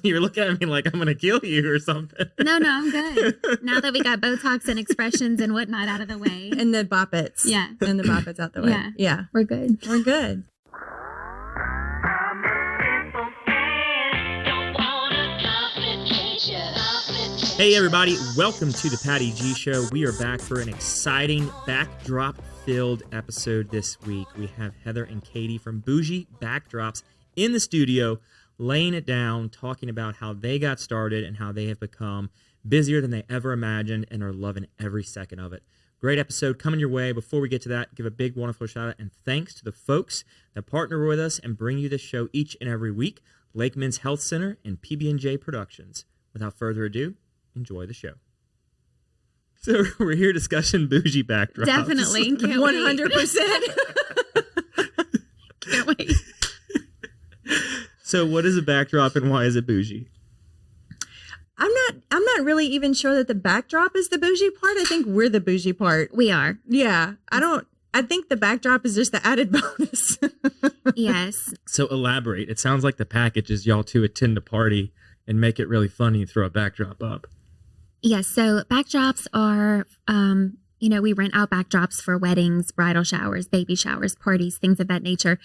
You're looking at me like I'm going to kill you or something. No, I'm good. Now that we got Botox and expressions and whatnot out of the way. And the boppets. Yeah. And the boppets out the way. Yeah. We're good. We're good. Hey everybody, welcome to the Patty G Show. We are back for an exciting backdrop-filled episode this week. We have Heather and Katie from Bougie Backdrops in the studio, laying it down, talking about how they got started and how they have become busier than they ever imagined and are loving every second of it. Great episode coming your way. Before we get to that, give a big, wonderful shout out and thanks to the folks that partner with us and bring you this show each and every week, Lakeman's Health Center and PB&J Productions. Without further ado, enjoy the show. So we're here discussing Bougie Backdrops. Definitely. Can't 100%. Can't wait. So what is a backdrop and why is it bougie? I'm not really even sure that the backdrop is the bougie part. I think we're the bougie part. We are. Yeah. I think the backdrop is just the added bonus. Yes. So elaborate. It sounds like the package is y'all to attend a party and make it really funny and throw a backdrop up. Yes. So backdrops are, we rent out backdrops for weddings, bridal showers, baby showers, parties, things of that nature.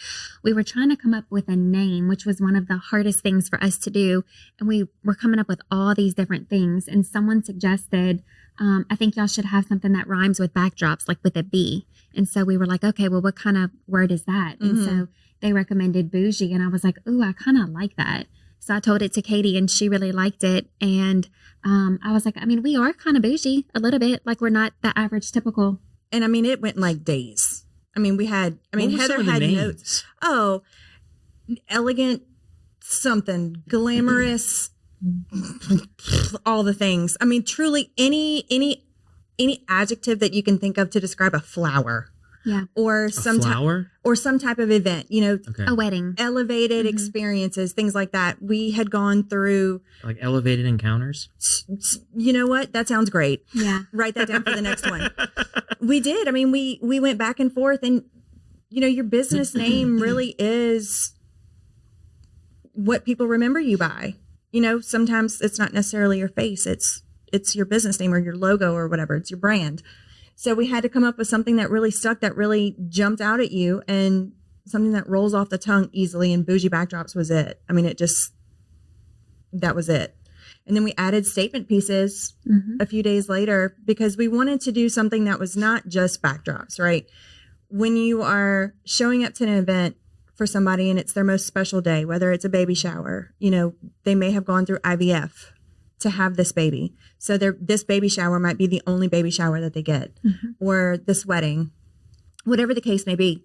We were trying to come up with a name, which was one of the hardest things for us to do. And we were coming up with all these different things. And someone suggested, I think y'all should have something that rhymes with backdrops, like with a B. And so we were like, okay, well, what kind of word is that? And so they recommended bougie. And I was like, ooh, I kind of like that. So I told it to Katie and she really liked it. And I was like, we are kind of bougie a little bit. Like we're not the average typical. And it went like days. Heather had notes. Oh, elegant, something, glamorous, all the things. Truly any adjective that you can think of to describe a flower. Yeah. Or some type of event, Okay. A wedding. Elevated experiences, things like that. We had gone through Like elevated encounters? You know what? That sounds great. Yeah. Write that down for the next one. We did. We went back and forth and your business name really is what people remember you by. Sometimes it's not necessarily your face. It's your business name or your logo or whatever. It's your brand. So we had to come up with something that really stuck, that really jumped out at you and something that rolls off the tongue easily. And Bougie Backdrops was it. That was it. And then we added statement pieces a few days later because we wanted to do something that was not just backdrops, right? When you are showing up to an event for somebody and it's their most special day, whether it's a baby shower, they may have gone through IVF to have this baby. So this baby shower might be the only baby shower that they get, or this wedding, whatever the case may be.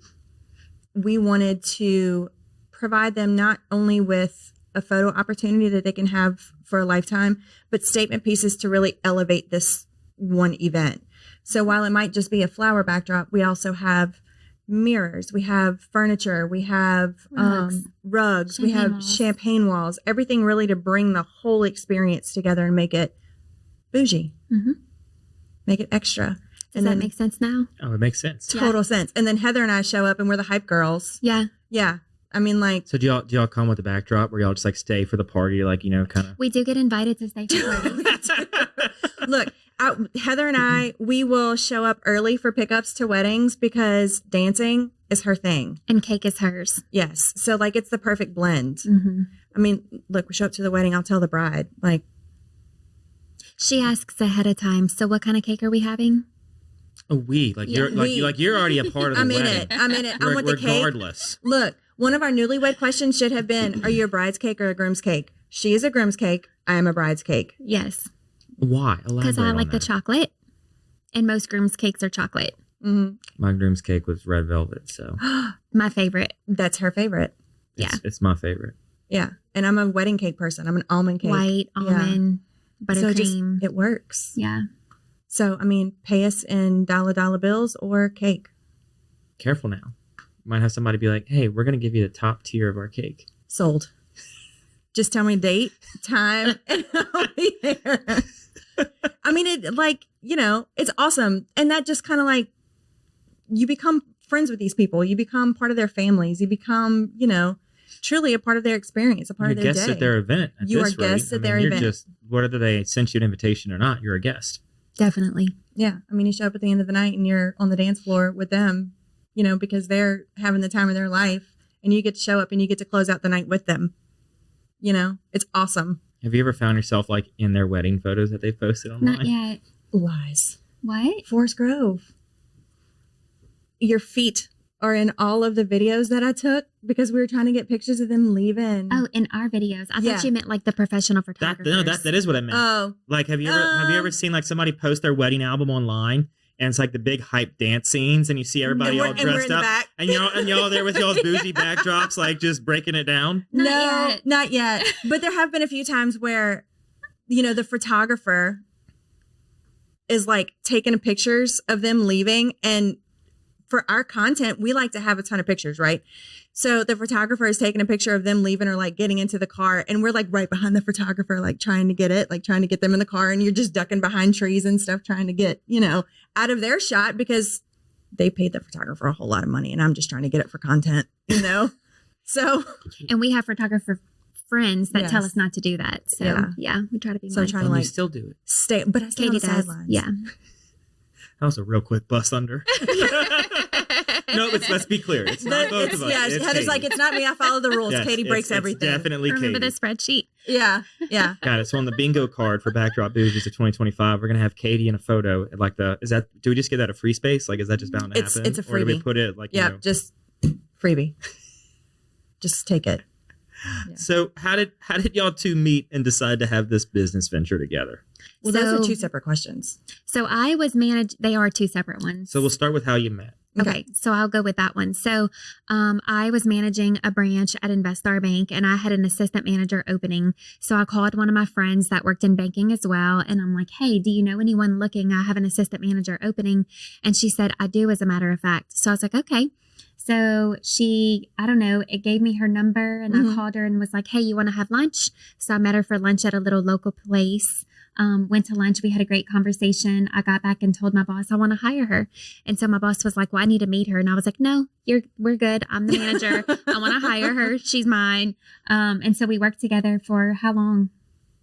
We wanted to provide them not only with a photo opportunity that they can have for a lifetime, but statement pieces to really elevate this one event. So while it might just be a flower backdrop, we also have mirrors, we have furniture, we have rugs, we have champagne walls, everything really to bring the whole experience together and make it bougie, make it extra. Does that make sense now? Oh, it makes sense. Total sense. And then Heather and I show up and we're the hype girls. Yeah. Yeah. So do y'all come with a backdrop where y'all just like stay for the party, like, kind of? We do get invited to stay for parties. Look, Heather and I, we will show up early for pickups to weddings because dancing is her thing. And cake is hers. Yes. So it's the perfect blend. Look, we show up to the wedding. I'll tell the bride, she asks ahead of time. So what kind of cake are we having? You're already a part of the wedding. I'm in it. I want the cake. Regardless. Look, one of our newlywed questions should have been, are you a bride's cake or a groom's cake? She is a groom's cake. I am a bride's cake. Yes. Why? Because I like the chocolate, and most groom's cakes are chocolate. My groom's cake was red velvet, so. My favorite. That's her favorite. It's my favorite. Yeah. And I'm a wedding cake person. I'm an almond cake. White, almond, buttercream. It works. Yeah. So, pay us in dollar bills or cake. Careful now. Might have somebody be like, hey, we're going to give you the top tier of our cake. Sold. Just tell me date, time, and I'll be there. It's awesome. And that just kind of you become friends with these people. You become part of their families. You become, truly a part of their experience, a part of their guests day. at their event. You are guests at their event. Just, whether they sent you an invitation or not, you're a guest. Definitely. Yeah. I mean, you show up at the end of the night and you're on the dance floor with them, because they're having the time of their life, and you get to show up and you get to close out the night with them. It's awesome. Have you ever found yourself like in their wedding photos that they posted online? Not yet. Lies. What? Forest Grove. Your feet are in all of the videos that I took because we were trying to get pictures of them leaving. Oh, in our videos. I Yeah. thought you meant like the professional photographers. That is what I meant. Oh. Like, have you ever seen like somebody post their wedding album online, and it's like the big hype dance scenes, and you see everybody all And we're dressed in the up, back. and y'all there with y'all's bougie backdrops, like just breaking it down. Not yet. But there have been a few times where, the photographer is like taking pictures of them leaving, and for our content, we like to have a ton of pictures, right? So the photographer is taking a picture of them leaving or like getting into the car, and we're like right behind the photographer, like trying to get them in the car, and you're just ducking behind trees and stuff, trying to get, out of their shot because they paid the photographer a whole lot of money, and I'm just trying to get it for content, So. And we have photographer friends that tell Yes. us not to do that. So yeah, we try to be So mindful. trying to And like you still do it. stay, but I stay on Katie the does. sidelines. Yeah. That was a real quick bust under. No, let's be clear. It's not both of us. Yeah, It's Heather's Katie. like, it's not me. I follow the rules. Yes, Katie breaks it's everything. Definitely Remember Katie. the spreadsheet. Yeah. Got it. So on the bingo card for Backdrop Bougies of 2025, we're gonna have Katie in a photo. Like do we just give that a free space? Like, is that just bound to happen? It's a Or do we freebie. put it like, Yeah, just freebie. Just take it. Yeah. So how did y'all two meet and decide to have this business venture together? Well, those are two separate questions. So I was they are two separate ones. So we'll start with how you met. Okay, so I'll go with that one. So I was managing a branch at Investar Bank, and I had an assistant manager opening. So I called one of my friends that worked in banking as well, and I'm like, hey, do you know anyone looking? I have an assistant manager opening. And she said, I do, as a matter of fact. So I was like, okay. So it gave me her number, and I called her and was like, hey, you want to have lunch? So I met her for lunch at a little local place. Went to lunch. We had a great conversation. I got back and told my boss I want to hire her. And so my boss was like, well, I need to meet her. And I was like, no, we're good. I'm the manager. I want to hire her. She's mine. And so we worked together for how long?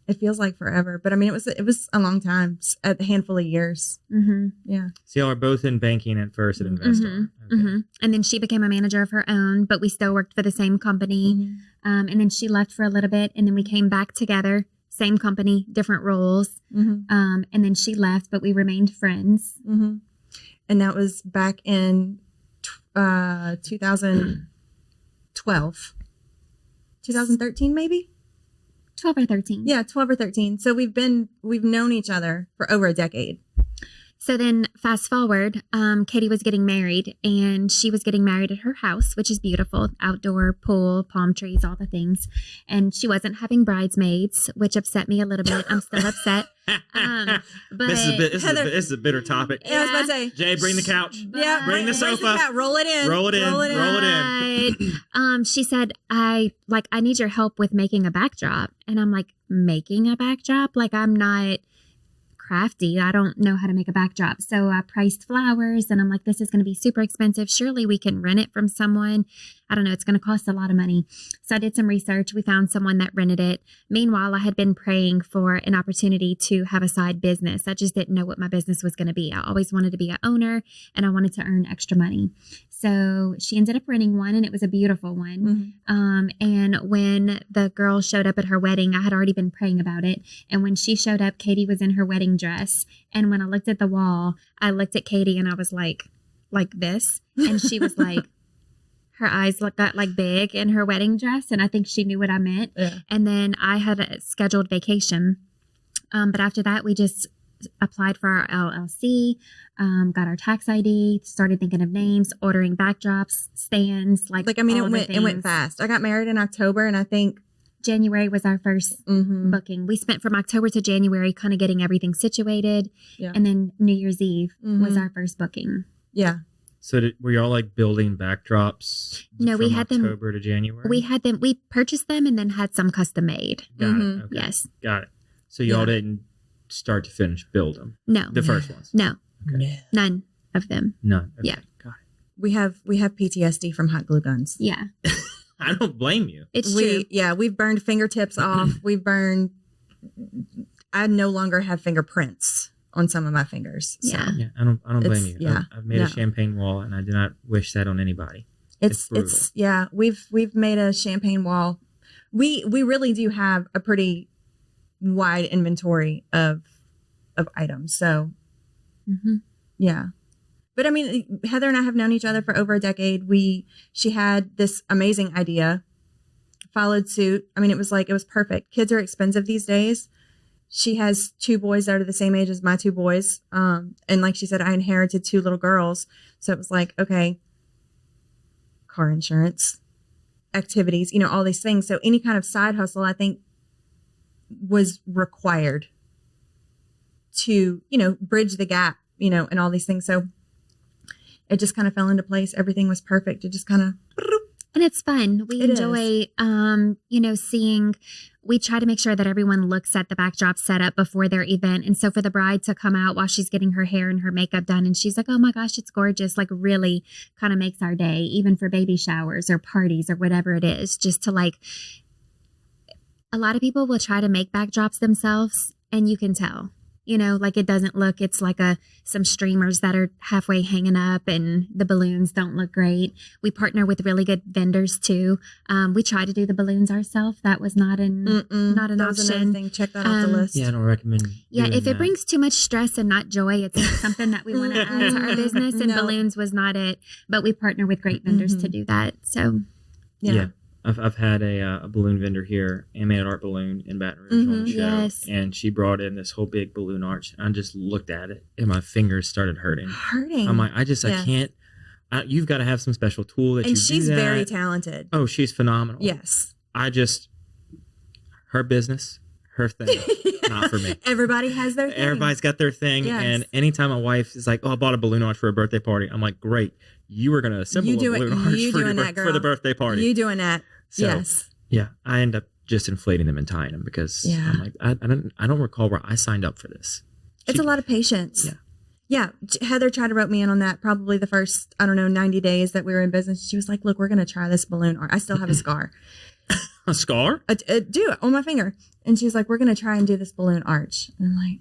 It feels like forever, but I mean, it was a long time, a handful of years. Mm-hmm. Yeah. So y'all are both in banking at first at Investor. Okay. And then she became a manager of her own, but we still worked for the same company. And then she left for a little bit, and then we came back together. Same company, different roles. And then she left, but we remained friends. And that was back in 2012. 2013, maybe? 12 or 13. Yeah, 12 or 13. So we've known each other for over a decade. So then fast forward, Katie was getting married, and she was getting married at her house, which is beautiful. Outdoor pool, palm trees, all the things. And she wasn't having bridesmaids, which upset me a little bit. I'm still upset. But This is a bitter topic. Yeah, I was about to say. Jay, bring the couch. Yeah, Bring the sofa. Roll it in. Roll it in. She said, I need your help with making a backdrop. And I'm like, making a backdrop? Like, I'm not crafty. I don't know how to make a backdrop. So I priced flowers, and I'm like, this is going to be super expensive. Surely we can rent it from someone. I don't know. It's going to cost a lot of money. So I did some research. We found someone that rented it. Meanwhile, I had been praying for an opportunity to have a side business. I just didn't know what my business was going to be. I always wanted to be an owner, and I wanted to earn extra money. So she ended up renting one, and it was a beautiful one. And when the girl showed up at her wedding, I had already been praying about it. And when she showed up, Katie was in her wedding dress. And when I looked at the wall, I looked at Katie, and I was like this. And she was like, her eyes got like big in her wedding dress. And I think she knew what I meant. Yeah. And then I had a scheduled vacation. But after that, we just applied for our LLC, got our tax ID, started thinking of names, ordering backdrops, stands, it went fast. I got married in October, and I think January was our first booking. We spent from October to January kind of getting everything situated. Yeah. And then New Year's Eve was our first booking. Yeah. So were y'all like building backdrops? No, we had October to January. We had them. We purchased them and then had some custom made. Got it. Okay. Yes. Got it. So y'all didn't start to finish build them. No. The first ones. No. Okay. None of them. None. Okay. Yeah. Got it. We have PTSD from hot glue guns. Yeah. I don't blame you. It's true. Yeah, we've burned fingertips off. I no longer have fingerprints on some of my fingers. So. Yeah, I don't blame you. Yeah, I've made a champagne wall, and I do not wish that on anybody. It's we've made a champagne wall. We really do have a pretty wide inventory of items. So yeah. But I mean, Heather and I have known each other for over a decade. She had this amazing idea, followed suit. I mean, it was perfect. Kids are expensive these days. She has 2 boys that are the same age as my 2 boys. And like she said, I inherited 2 little girls. So it was like, okay, car insurance, activities, all these things. So any kind of side hustle, I think, was required to, bridge the gap, and all these things. So it just kind of fell into place. Everything was perfect. It just kind of... And it's fun. We enjoy, seeing, we try to make sure that everyone looks at the backdrop setup before their event. And so for the bride to come out while she's getting her hair and her makeup done, and she's like, oh my gosh, it's gorgeous. Like really kind of makes our day, even for baby showers or parties or whatever it is, just to like, a lot of people will try to make backdrops themselves and you can tell. Like it doesn't look, it's like some streamers that are halfway hanging up and the balloons don't look great. We partner with really good vendors too. We try to do the balloons ourselves. That was not an option. Check that off the list. Yeah, I don't recommend. Yeah, if it brings too much stress and not joy, it's not something that we want to add to our business. And balloons was not it. But we partner with great vendors to do that. So, yeah. I've had a balloon vendor here, Animated Art Balloon in Baton Rouge on the show. Yes. And she brought in this whole big balloon arch. I just looked at it and my fingers started hurting. I'm like, I can't. You've got to have some special tool that you do that. And she's very talented. Oh, she's phenomenal. Yes. Her business, her thing, not for me. Everybody has their thing. Everybody's got their thing. Yes. And anytime my wife is like, oh, I bought a balloon arch for a birthday party. I'm like, great. You were going to assemble a balloon arch for the birthday party. You doing that. So, yes. Yeah. I end up just inflating them and tying them because I'm like, I don't recall where I signed up for this. It's a lot of patience. Yeah. Yeah. Heather tried to rope me in on that probably the first, 90 days that we were in business. She was like, look, we're going to try this balloon art. I still have a scar. A scar? Do it on my finger. And she's like, we're going to try and do this balloon arch. And I'm like,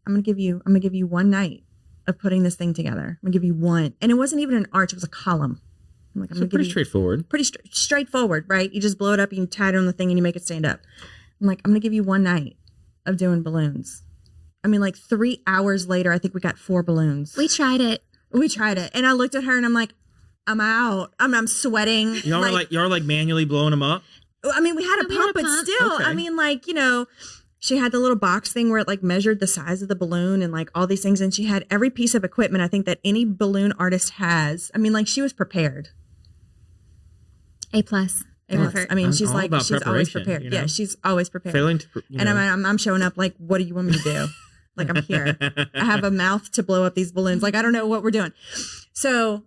I'm going to give you one night of putting this thing together. I'm going to give you one. And it wasn't even an arch. It was a column. I'm like, pretty straightforward. Pretty straightforward, right? You just blow it up, you tie it on the thing, and you make it stand up. I'm like, I'm going to give you one night of doing balloons. I mean, like 3 hours later, I think we got 4 balloons. We tried it. And I looked at her and I'm like, I'm out. I'm sweating. Y'all like manually blowing them up? I mean, we had a pump, but still, okay. I mean, like, she had the little box thing where it like measured the size of the balloon and like all these things. And she had every piece of equipment I think that any balloon artist has. I mean, like she was prepared. A+. I mean, she's always prepared. Yeah, she's always prepared. And I'm showing up like, what do you want me to do? Like, I'm here. I have a mouth to blow up these balloons. Like, I don't know what we're doing. So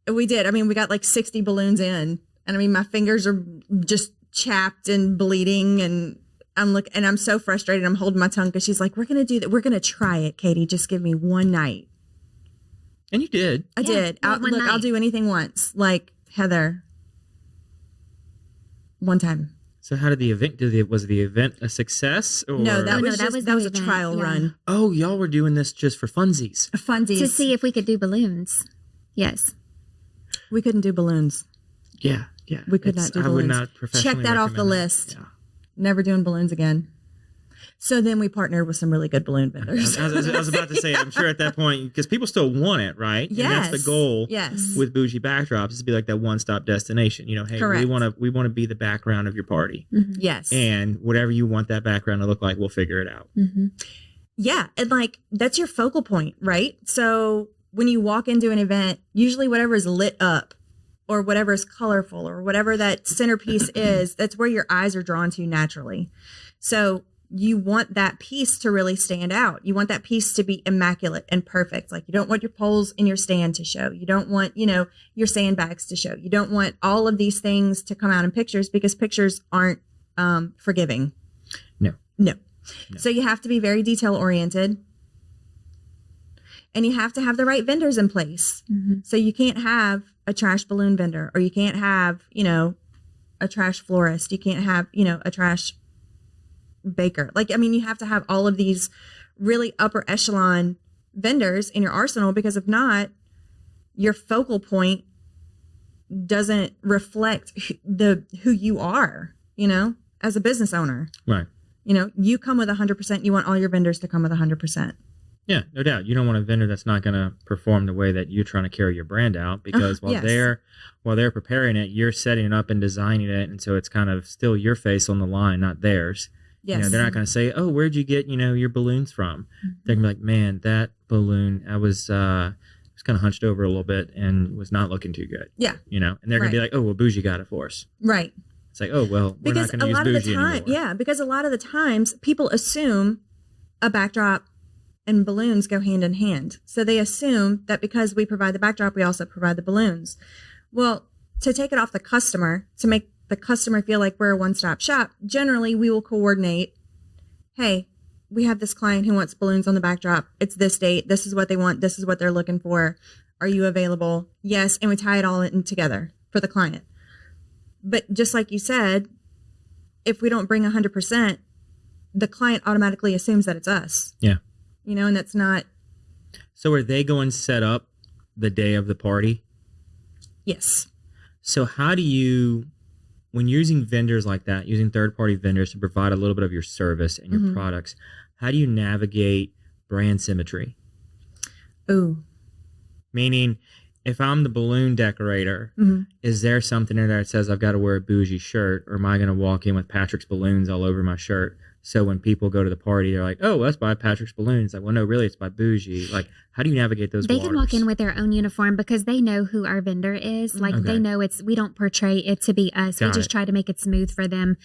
we did. I mean, we got like 60 balloons in. And I mean, my fingers are just chapped and bleeding. And I'm so frustrated. I'm holding my tongue because she's like, we're going to do that. We're going to try it, Katie. Just give me one night. And you did. I did. I'll do anything once. Like, Heather. One time. So how did the event was the event a success? Or? No, that was a trial run. Oh, y'all were doing this just for funsies. To see if we could do balloons. Yes. We couldn't do balloons. Yeah. We could not do balloons. I would not professionally check that off the list. Yeah. Never doing balloons again. So then we partnered with some really good balloon vendors. I was about to say, I'm sure at that point, because people still want it, right? Yes. And that's the goal. Yes. With Bougie Backdrops is to be like that one-stop destination. Hey, correct. we want to be the background of your party. Mm-hmm. Yes. And whatever you want that background to look like, we'll figure it out. Mm-hmm. Yeah, and like that's your focal point, right? So when you walk into an event, usually whatever is lit up, or whatever is colorful, or whatever that centerpiece is, that's where your eyes are drawn to naturally. So you want that piece to really stand out. You want that piece to be immaculate and perfect. Like you don't want your poles in your stand to show. You don't want, your sandbags to show. You don't want all of these things to come out in pictures because pictures aren't forgiving. No. So you have to be very detail oriented. And you have to have the right vendors in place. Mm-hmm. So you can't have a trash balloon vendor, or you can't have, a trash florist. You can't have, a trash baker. Like, I mean, you have to have all of these really upper echelon vendors in your arsenal, because if not, your focal point doesn't reflect who you are, as a business owner. Right. You come with 100%. You want all your vendors to come with 100%. Yeah, no doubt. You don't want a vendor that's not going to perform the way that you're trying to carry your brand out, because while they're preparing it, you're setting it up and designing it, and so it's kind of still your face on the line, not theirs. Yes. They're not going to say, "Oh, where'd you get your balloons from?" Mm-hmm. They're going to be like, "Man, that balloon, I was kind of hunched over a little bit and was not looking too good." Yeah. And they're going to be like, "Oh, well, Bougie got it for us." Right. It's like, "Oh, well, we're not going to use Bougie anymore." Yeah, because a lot of the times people assume a backdrop and balloons go hand in hand. So they assume that because we provide the backdrop, we also provide the balloons. Well, to take it off the customer, to make the customer feel like we're a one-stop shop, generally we will coordinate, hey, we have this client who wants balloons on the backdrop. It's this date. This is what they want. This is what they're looking for. Are you available? Yes. And we tie it all in together for the client. But just like you said, if we don't bring 100%, the client automatically assumes that it's us. Yeah. And that's not. So are they going to set up the day of the party? Yes. So how do you, when you're using vendors like that, using third-party vendors to provide a little bit of your service and your products, how do you navigate brand symmetry? Ooh. Meaning, if I'm the balloon decorator, is there something in there that says I've got to wear a Bougie shirt, or am I going to walk in with Patrick's balloons all over my shirt? So when people go to the party, they're like, "Oh, that's by Patrick's balloons." Like, well, no, really, it's by Bougie. Like, how do you navigate those waters? They can walk in with their own uniform because they know who our vendor is. Like, they know we don't portray it to be us. We just try to make it smooth for them.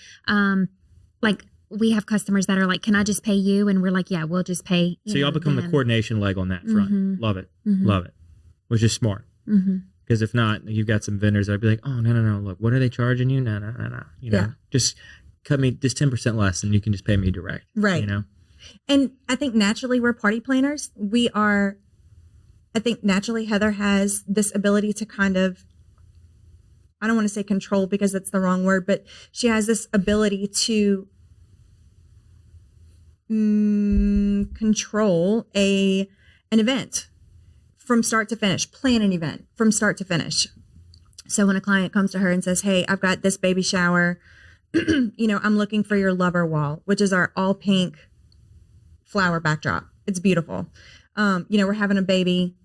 Like, we have customers that are like, "Can I just pay you?" And we're like, "Yeah, we'll just pay." So y'all become the coordination leg on that front. Love it. Love it. Which is smart. Because if not, you've got some vendors that'd be like, "Oh, no. Look, what are they charging you? No. Just cut me just 10% less and you can just pay me direct." Right. And I think naturally we're party planners. I think naturally Heather has this ability to kind of, I don't want to say control because that's the wrong word, but she has this ability to control an event from start to finish, plan an event from start to finish. So when a client comes to her and says, "Hey, I've got this baby shower, I'm looking for your lover wall," which is our all pink flower backdrop. It's beautiful. We're having a baby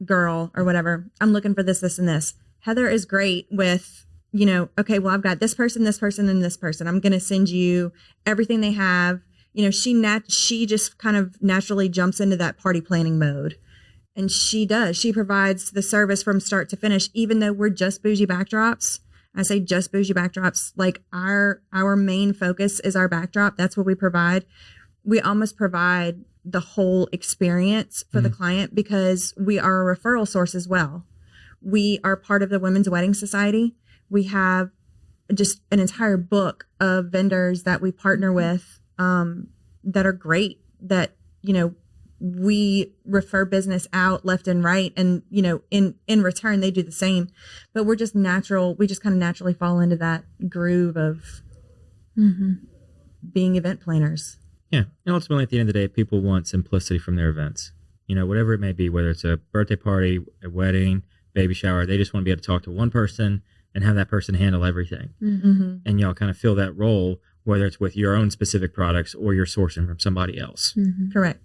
girl or whatever. I'm looking for this, and this. Heather is great with, okay, well, I've got this person, and this person. I'm going to send you everything they have. She just kind of naturally jumps into that party planning mode. And she does. She provides the service from start to finish, even though we're just Bougie Backdrops. I say just Bougie Backdrops. Like our main focus is our backdrop. That's what we provide. We almost provide the whole experience for the client because we are a referral source as well. We are part of the Women's Wedding Society. We have just an entire book of vendors that we partner with that are great, that, we refer business out left and right, and in return they do the same. But we're just natural. We just kind of naturally fall into that groove of being event planners. Yeah, and ultimately at the end of the day, people want simplicity from their events. Whatever it may be, whether it's a birthday party, a wedding, baby shower, they just want to be able to talk to one person and have that person handle everything. And y'all kind of fill that role, whether it's with your own specific products or you're sourcing from somebody else. Correct.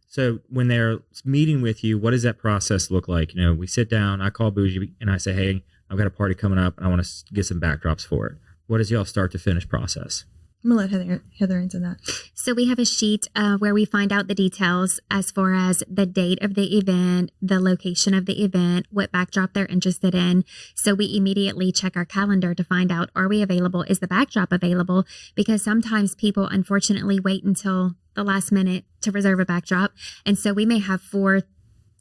So when they're meeting with you, what does that process look like? We sit down, I call Bougie and I say, "Hey, I've got a party coming up and I want to get some backdrops for it." What is y'all start to finish process? I'm going to let Heather into that. So we have a sheet where we find out the details as far as the date of the event, the location of the event, what backdrop they're interested in. So we immediately check our calendar to find out, are we available? Is the backdrop available? Because sometimes people unfortunately wait until the last minute to reserve a backdrop. And so we may have 4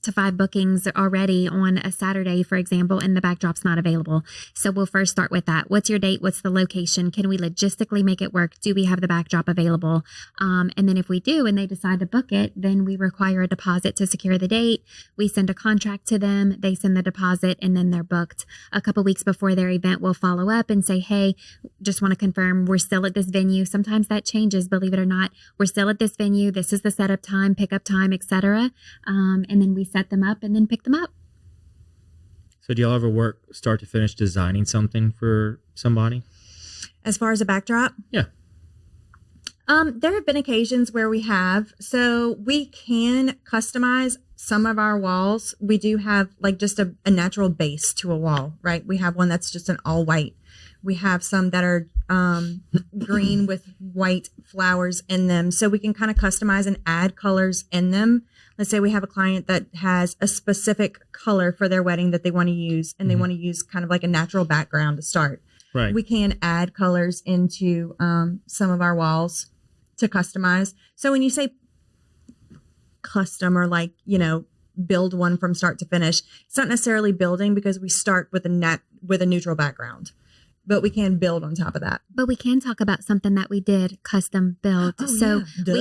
to 5 bookings already on a Saturday, for example, and the backdrop's not available. So we'll first start with that. What's your date? What's the location? Can we logistically make it work? Do we have the backdrop available? And then if we do and they decide to book it, then we require a deposit to secure the date. We send a contract to them. They send the deposit and then they're booked. A couple weeks before their event, we'll follow up and say, hey, just want to confirm we're still at this venue. Sometimes that changes, believe it or not. We're still at this venue. This is the setup time, pickup time, etc. And then we set them up and then pick them up. So do y'all ever work start to finish designing something for somebody? As far as a backdrop? Yeah. There have been occasions where we have. So we can customize some of our walls. We do have like just a natural base to a wall, right? We have one that's just an all white. We have some that are green with white flowers in them. So we can kind of customize and add colors in them. Let's say we have a client that has a specific color for their wedding that they want to use, and they want to use kind of like a natural background to start. Right. We can add colors into some of our walls to customize. So when you say custom or like, you know, build one from start to finish, it's not necessarily building because we start with a neutral background. But we can build on top of that. But we can talk about something that we did custom build. Oh, so yeah.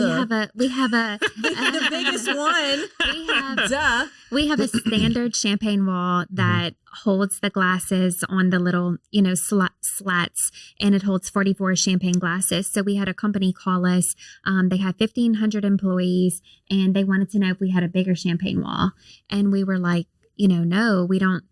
we have a The biggest one. We have a standard champagne wall that holds the glasses on the little, you know, slats, and it holds 44 champagne glasses. So we had a company call us. They had 1,500 employees, and they wanted to know if we had a bigger champagne wall. And we were like, you know, no, we don't.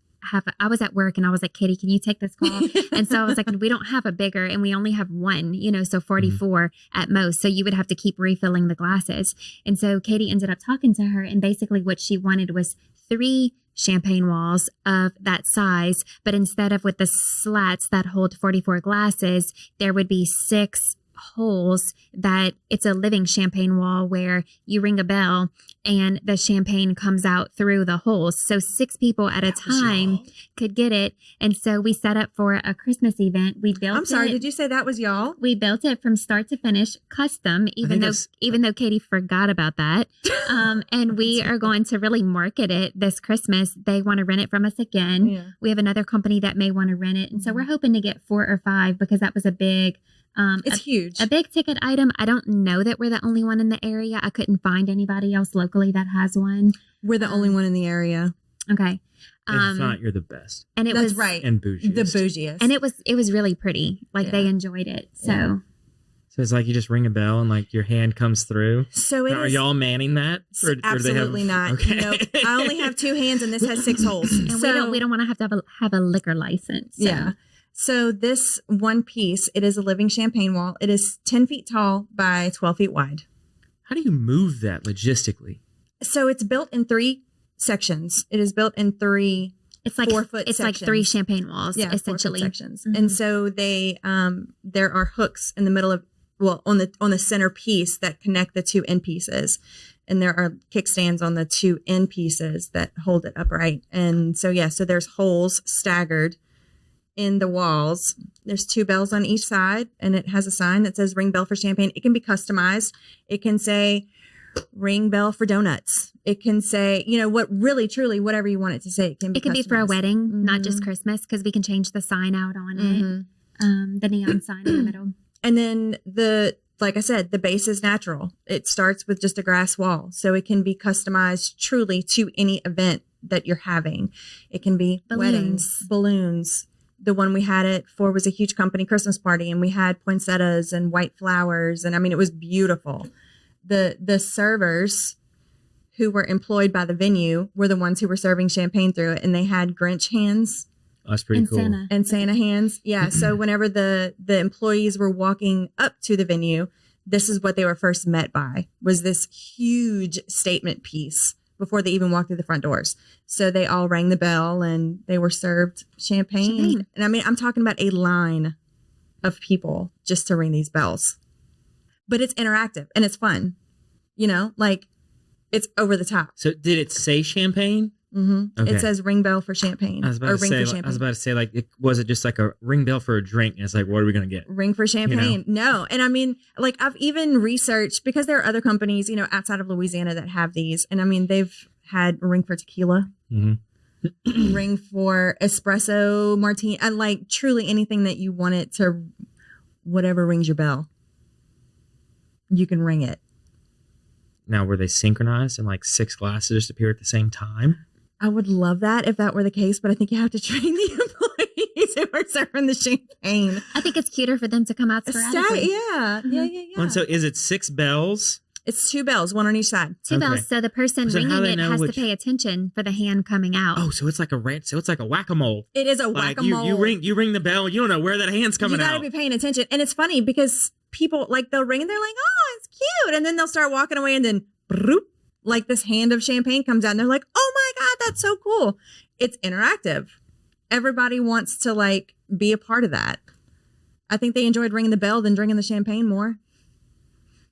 I was at work and I was like, Katie, can you take this call? And so I was like, we don't have a bigger, and we only have one, you know, so 44 at most. So you would have to keep refilling the glasses. And so Katie ended up talking to her, and basically what she wanted was 3 champagne walls of that size. But instead of with the slats that hold 44 glasses, there would be 6 holes that it's a living champagne wall where you ring a bell and the champagne comes out through the holes. So 6 people at a time could get it. And so we set up for a Christmas event. We built I'm sorry, did you say that was y'all? We built it from start to finish, custom, even though Katie forgot about that. And we are going to really market it this Christmas. They want to rent it from us again. Yeah. We have another company that may want to rent it. And so we're hoping to get 4 or 5 because that was a big it's huge. A big ticket item. I don't know that we're the only one in the area. I couldn't find anybody else locally that has one. We're the only one in the area. Okay. If not, you're the best. And it That's was right. And bougiest. The bougiest. And it was really pretty. Like they enjoyed it. So. Yeah. So it's like you just ring a bell and like your hand comes through. So are y'all manning that? Or absolutely not. Okay. You know, I only have 2 hands and this has 6 holes. And we don't want to have a liquor license. So. Yeah. So this one piece, it is a living champagne wall. It is 10 feet tall by 12 feet wide. How do you move that logistically? So it's built in 3 sections. It is built in 3 It's like 4 foot It's sections. like 3 champagne walls, essentially. 4 foot sections. And so they there are hooks in the middle of on the center piece that connect the 2 end pieces. And there are kickstands on the 2 end pieces that hold it upright. And so so there's holes staggered in the walls. There's 2 bells on each side, and it has a sign that says ring bell for champagne. It can be customized. It can say ring bell for donuts. It can say, you know, what really, truly, whatever you want it to say. It can be for a wedding, not just Christmas, because we can change the sign out on it, the neon sign in the middle. And then like I said, the base is natural. It starts with just a grass wall. So it can be customized truly to any event that you're having. It can be weddings, balloons. The one we had it for was a huge company Christmas party, and we had poinsettias and white flowers. And I mean, it was beautiful. The servers who were employed by the venue were the ones who were serving champagne through it. And they had Grinch hands. That's pretty cool. And Santa hands. Yeah. So whenever the employees were walking up to the venue, this is what they were first met by, was this huge statement piece before they even walked through the front doors. So they all rang the bell and they were served champagne. And I mean, I'm talking about a line of people just to ring these bells. But it's interactive and it's fun. You know, like it's over the top. So did it say champagne? Mm-hmm. Okay. It says ring bell for champagne. I was about to say, like, was it just like a ring bell for a drink? And it's like, what are we going to get? Ring for champagne. You know? No. And I mean, like, I've even researched, because there are other companies, you know, outside of Louisiana that have these. And I mean, they've had a ring for tequila, ring for espresso martini, and like truly anything that you want it to, whatever rings your bell, you can ring it. Now, were they synchronized and like 6 glasses just appear at the same time? I would love that if that were the case, but I think you have to train the employees who are serving the champagne. I think it's cuter for them to come out sporadically. Yeah. And so is it 6 bells? It's 2 bells, one on each side. 2 bells. So the person So how ringing they it know has which- to pay attention for the hand coming out. Oh, so it's like a whack-a-mole. It is a Like whack-a-mole. you ring the bell, you don't know where that hand's coming You got to out. be paying attention. And it's funny because people, like, they'll ring and they're like, oh, it's cute. And then they'll start walking away and then, broop, like this hand of champagne comes out and they're like, oh my God, that's so cool. It's interactive. Everybody wants to, like, be a part of that. I think they enjoyed ringing the bell than drinking the champagne more.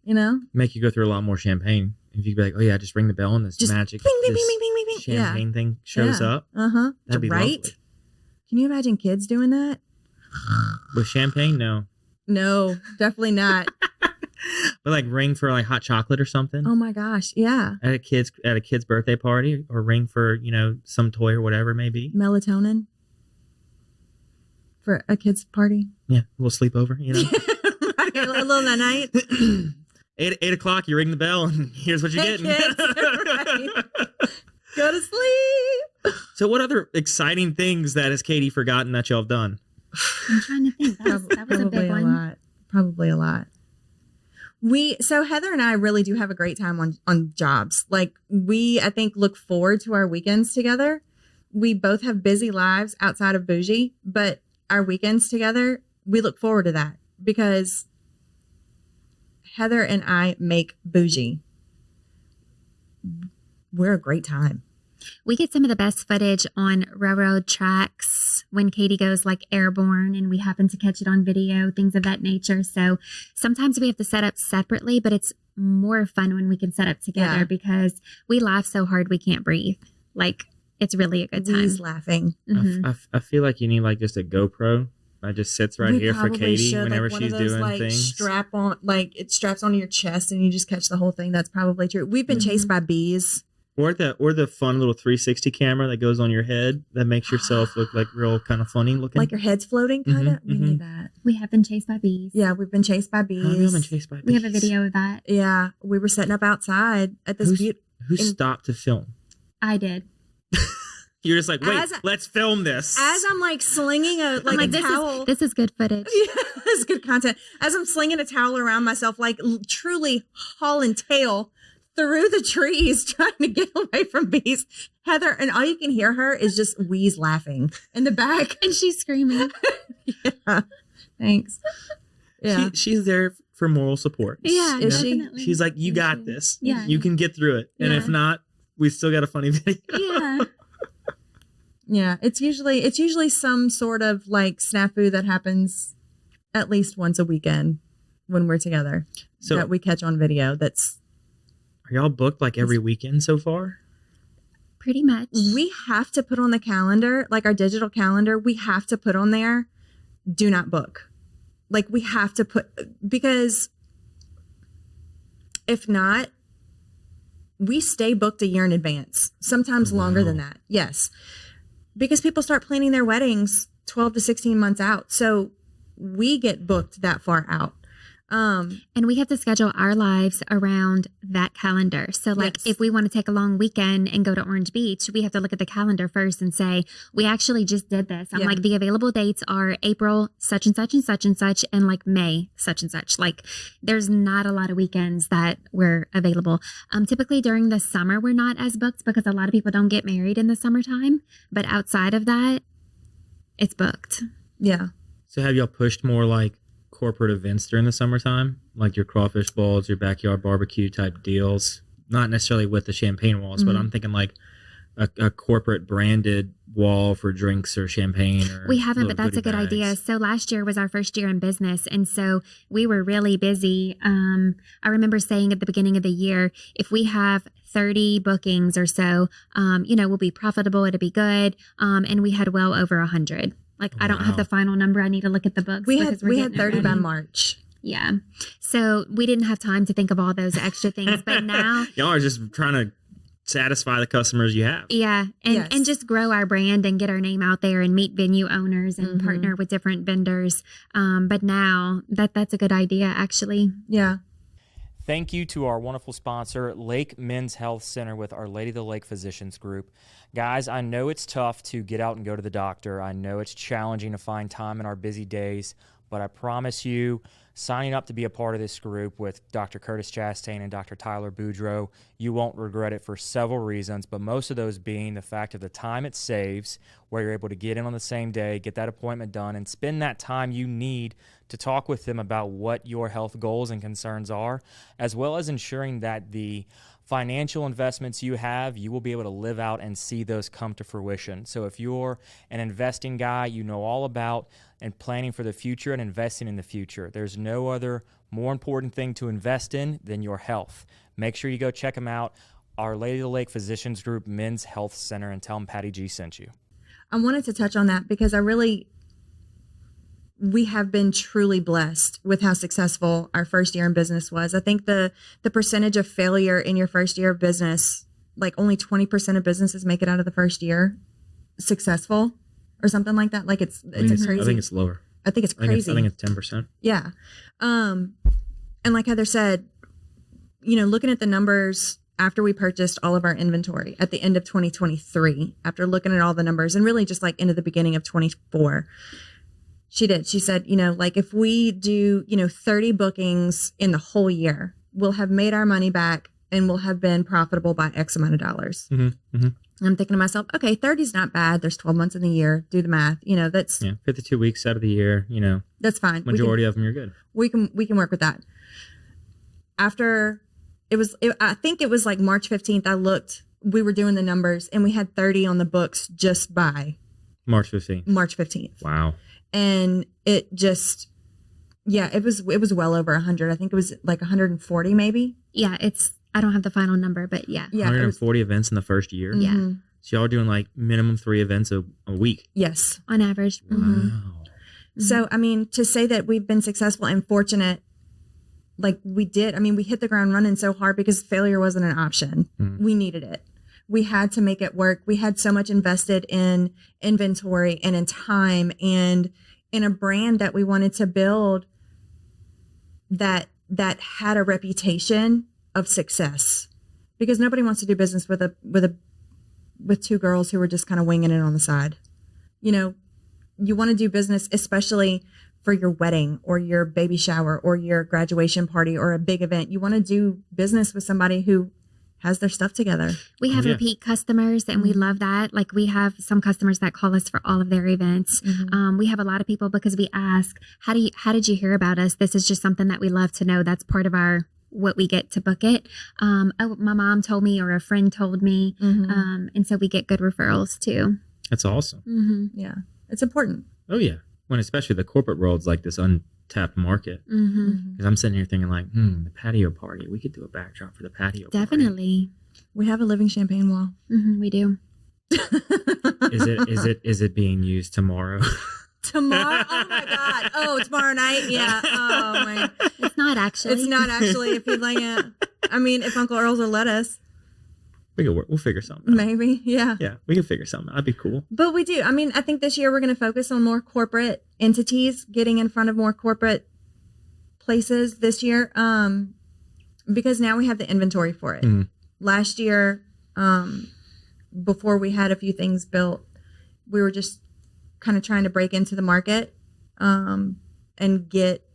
You know? Make you go through a lot more champagne. If you could be like, oh yeah, just ring the bell and this Just magic bing, bing, this bing, bing, bing, bing. champagne thing shows up. Uh-huh. That'd be right? lovely. Can you imagine kids doing that? With champagne, no. No, definitely not. But like ring for like hot chocolate or something. Oh my gosh. Yeah. At a kid's birthday party, or ring for, some toy or whatever it may be. Melatonin for a kid's party. Yeah, a little sleepover, Right, a little night. 8 o'clock, you ring the bell, and here's what you're Hey, getting. kids. Right. Go to sleep. So what other exciting things that has Katie forgotten that y'all have done? I'm trying to think. That was a big one. Probably a lot. So Heather and I really do have a great time on jobs. Like I think, look forward to our weekends together. We both have busy lives outside of Bougie, but our weekends together, we look forward to that because Heather and I make Bougie. We're a great time. We get some of the best footage on railroad tracks when Katie goes like airborne and we happen to catch it on video, things of that nature. So sometimes we have to set up separately, but it's more fun when we can set up together because we laugh so hard we can't breathe. Like, it's really a good time. He's laughing. Mm-hmm. I feel like you need like just a GoPro that just sits right here for Katie should, whenever like, she's one of those, doing things. Strap on, like it straps onto your chest and you just catch the whole thing. That's probably true. We've been chased by bees. Or the fun little 360 camera that goes on your head that makes yourself look like real kind of funny looking. Like your head's floating, kind of. We need that. We have been chased by bees. Yeah, we've been chased by bees. How have you been chased by bees? We have a video of that. Yeah, we were setting up outside at this Who stopped to film? I did. You're just like, wait, let's film this. As I'm like slinging a towel. This is good footage. Yeah, this is good content. As I'm slinging a towel around myself, like truly hauling tail through the trees, trying to get away from bees. Heather, and all you can hear her is just wheeze laughing in the back. And she's screaming. Yeah. Thanks. Yeah. She's there for moral support. Yeah, Is she? definitely. She's like, you got this. Yeah. You can get through it. And if not, we still got a funny video. Yeah. Yeah. It's usually some sort of like snafu that happens at least once a weekend when we're together. So that we catch on video. Are y'all booked like every weekend so far? Pretty much. We have to put on the calendar, like our digital calendar, we have to put on there, do not book. Like we have to because if not, we stay booked a year in advance, sometimes longer than that. Yes. Because people start planning their weddings 12 to 16 months out. So we get booked that far out. And we have to schedule our lives around that calendar. So like if we want to take a long weekend and go to Orange Beach, we have to look at the calendar first and say, we actually just did this. I'm like, the available dates are April such and such and such and such and like May such and such. Like there's not a lot of weekends that we're available. Typically during the summer, we're not as booked because a lot of people don't get married in the summertime. But outside of that, it's booked. Yeah. So have y'all pushed more like corporate events during the summertime, like your crawfish balls, your backyard barbecue type deals? Not necessarily with the champagne walls, but I'm thinking like a corporate branded wall for drinks or champagne. Or we haven't, but that's goodie a good bags. idea. So last year was our first year in business. And so we were really busy. I remember saying at the beginning of the year, if we have 30 bookings or so, we'll be profitable. It'll be good. And we had well over 100. Like, I don't have the final number. I need to look at the books. We had 30 by March. Yeah. So we didn't have time to think of all those extra things. But now y'all are just trying to satisfy the customers you have. Yeah. And just grow our brand and get our name out there and meet venue owners and partner with different vendors. But now that's a good idea, actually. Yeah. Thank you to our wonderful sponsor, Lake Men's Health Center with Our Lady of the Lake Physicians Group. Guys, I know it's tough to get out and go to the doctor. I know it's challenging to find time in our busy days, but I promise you, signing up to be a part of this group with Dr. Curtis Chastain and Dr. Tyler Boudreau, you won't regret it for several reasons, but most of those being the fact of the time it saves, where you're able to get in on the same day, get that appointment done, and spend that time you need to talk with them about what your health goals and concerns are, as well as ensuring that the financial investments you have, you will be able to live out and see those come to fruition. So if you're an investing guy, you know all about and planning for the future and investing in the future. There's no other more important thing to invest in than your health. Make sure you go check them out, Our Lady of the Lake Physicians Group Men's Health Center, and tell them Patty G sent you. I wanted to touch on that because we have been truly blessed with how successful our first year in business was. I think the percentage of failure in your first year of business, like only 20% of businesses make it out of the first year successful or something like that. Like it's crazy. I think it's lower. I think it's crazy. I think it's 10%. Yeah. And like Heather said, looking at the numbers after we purchased all of our inventory at the end of 2023, after looking at all the numbers and really just like into the beginning of 24, she said, if we do, 30 bookings in the whole year, we'll have made our money back and we'll have been profitable by X amount of dollars. Mm-hmm, mm-hmm. I'm thinking to myself, okay, 30 is not bad. There's 12 months in the year. Do the math. That's 52 weeks out of the year. That's fine. Majority of them, you're good. We can work with that. After I think it was like March 15th. I looked. We were doing the numbers, and we had 30 on the books just by March 15th. March 15th. Wow. And it just, it was well over 100. I think it was like 140 maybe. Yeah, I don't have the final number, but yeah. 140 events in the first year. Yeah. Mm-hmm. So y'all are doing like minimum 3 events a week. Yes. On average. Wow. Mm-hmm. So, to say that we've been successful and fortunate, like we did, we hit the ground running so hard because failure wasn't an option. Mm-hmm. We needed it. We had to make it work. We had so much invested in inventory and in time and in a brand that we wanted to build that had a reputation of success, because nobody wants to do business with two girls who were just kind of winging it on the side. You want to do business, especially for your wedding or your baby shower or your graduation party or a big event. You want to do business with somebody who has their stuff together. We have repeat customers, and we love that. Like, we have some customers that call us for all of their events. Mm-hmm. We have a lot of people because we ask, how did you hear about us? This is just something that we love to know. That's part of what we get to book it. Oh, my mom told me, or a friend told me. Mm-hmm. And so we get good referrals too. That's awesome. Mm-hmm. Yeah. It's important. Oh yeah. When especially the corporate world's like this untapped market. Mm-hmm. Because I'm sitting here thinking like, the patio party. We could do a backdrop for the patio Definitely. Party. We have a living champagne wall. Mm-hmm, we do. Is it being used tomorrow? Tomorrow? Oh my God. Oh, tomorrow night? Yeah. Oh my. It's not actually. It's not actually. If you'd like it. If Uncle Earl's will let us. We'll figure something out. Maybe. Yeah. Yeah. We can figure something out. That'd be cool. But we do. I think this year we're going to focus on more corporate entities, getting in front of more corporate places this year. Because now we have the inventory for it. Mm-hmm. Last year, before we had a few things built, we were just kind of trying to break into the market, and get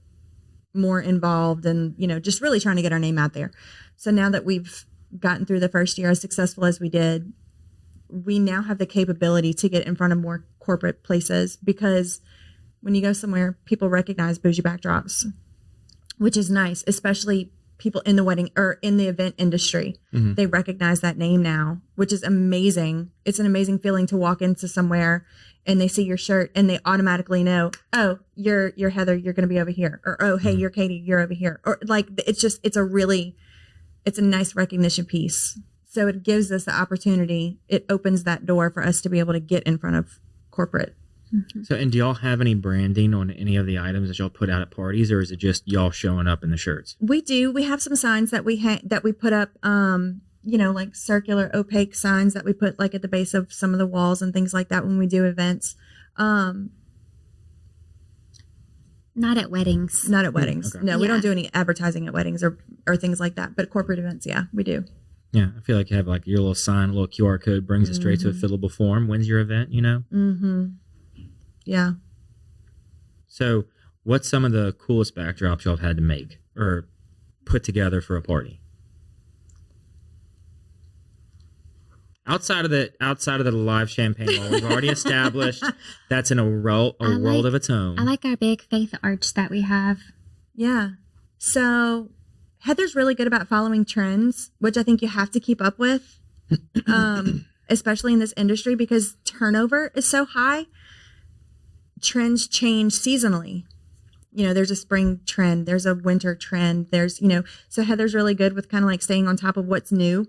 more involved and, just really trying to get our name out there. So now that we've gotten through the first year as successful as we did, we now have the capability to get in front of more corporate places, because when you go somewhere, people recognize Bougie Backdrops, which is nice, especially people in the wedding or in the event industry. Mm-hmm. They recognize that name now, which is amazing. It's an amazing feeling to walk into somewhere and they see your shirt and they automatically know, oh, you're Heather, you're going to be over here. Or, oh, hey, you're Katie, you're over here. Or like, it's a nice recognition piece. So it gives us the opportunity. It opens that door for us to be able to get in front of corporate. Mm-hmm. So, and do y'all have any branding on any of the items that y'all put out at parties, or is it just y'all showing up in the shirts? We do. We have some signs that we put up like circular opaque signs that we put like at the base of some of the walls and things like that when we do events. Not at weddings. Not at weddings. Okay. No, we don't do any advertising at weddings or things like that. But corporate events, yeah, we do. Yeah, I feel like you have like your little sign, a little QR code brings it straight to a fillable form. When's your event, Mm-hmm. Yeah. So what's some of the coolest backdrops y'all have had to make or put together for a party? Outside of the live champagne wall, we've already established that's in a world of its own. I like our big faith arch that we have. Yeah. So Heather's really good about following trends, which I think you have to keep up with, especially in this industry because turnover is so high. Trends change seasonally. There's a spring trend, there's a winter trend, so Heather's really good with kind of like staying on top of what's new.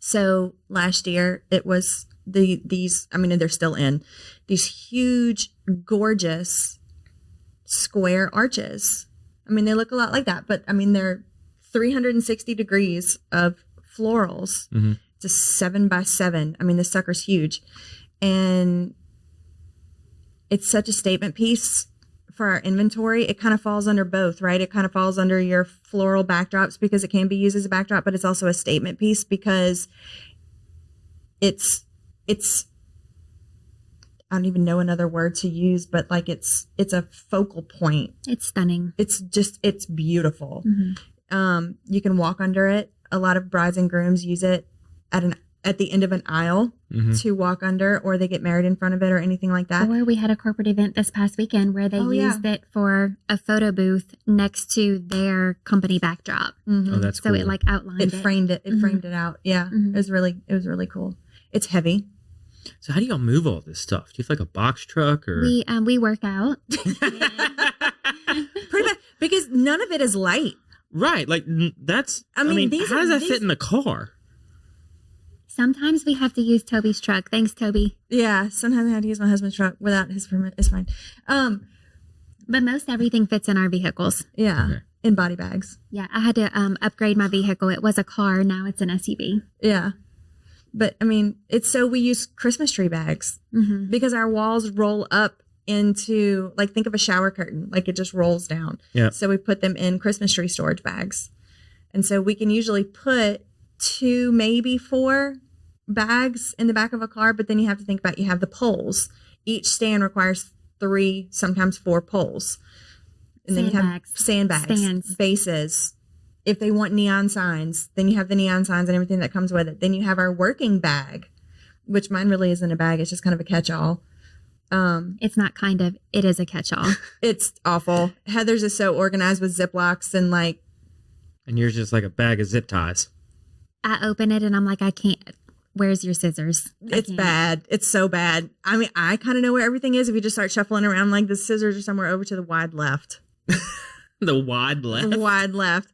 So last year it was these, they're still in these huge, gorgeous square arches. They look a lot like that, but they're 360 degrees of florals. Mm-hmm. It's a 7x7. The sucker's huge. And it's such a statement piece for our inventory. It kind of falls under both, right? It kind of falls under your floral backdrops because it can be used as a backdrop, but it's also a statement piece because it's I don't even know another word to use, but like it's a focal point. It's stunning. It's beautiful. Mm-hmm. You can walk under it. A lot of brides and grooms use it at the end of an aisle to walk under, or they get married in front of it or anything like that. Or we had a corporate event this past weekend where they used it for a photo booth next to their company backdrop. Mm-hmm. Oh, that's cool. So it like outlined it. It framed it. It framed it out. Yeah. Mm-hmm. It was really cool. It's heavy. So how do y'all move all this stuff? Do you have like a box truck or? We work out. Pretty much, because none of it is light. Right. Like that's, how does that fit in the car? Sometimes we have to use Toby's truck. Thanks, Toby. Yeah, sometimes I have to use my husband's truck without his permit. It's fine. But most everything fits in our vehicles. Yeah, okay. In body bags. Yeah, I had to upgrade my vehicle. It was a car. Now it's an SUV. Yeah. But, it's so we use Christmas tree bags because our walls roll up into, like, think of a shower curtain. Like, it just rolls down. Yeah. So we put them in Christmas tree storage bags. And so we can usually put 2, maybe 4 bags in the back of a car, but then you have to think about you have the poles. Each stand requires 3, sometimes 4 poles. And then you have sandbags, stands, bases. If they want neon signs, then you have the neon signs and everything that comes with it. Then you have our working bag, which mine really isn't a bag. It's just kind of a catch-all. It's not kind of. It is a catch-all. It's awful. Heather's is so organized with Ziplocs and like. And yours just like a bag of zip ties. I open it and I'm like, I can't. Where's your scissors? It's bad. It's so bad. I kind of know where everything is. If you just start shuffling around, like the scissors are somewhere over to the wide left. The wide left? The wide left.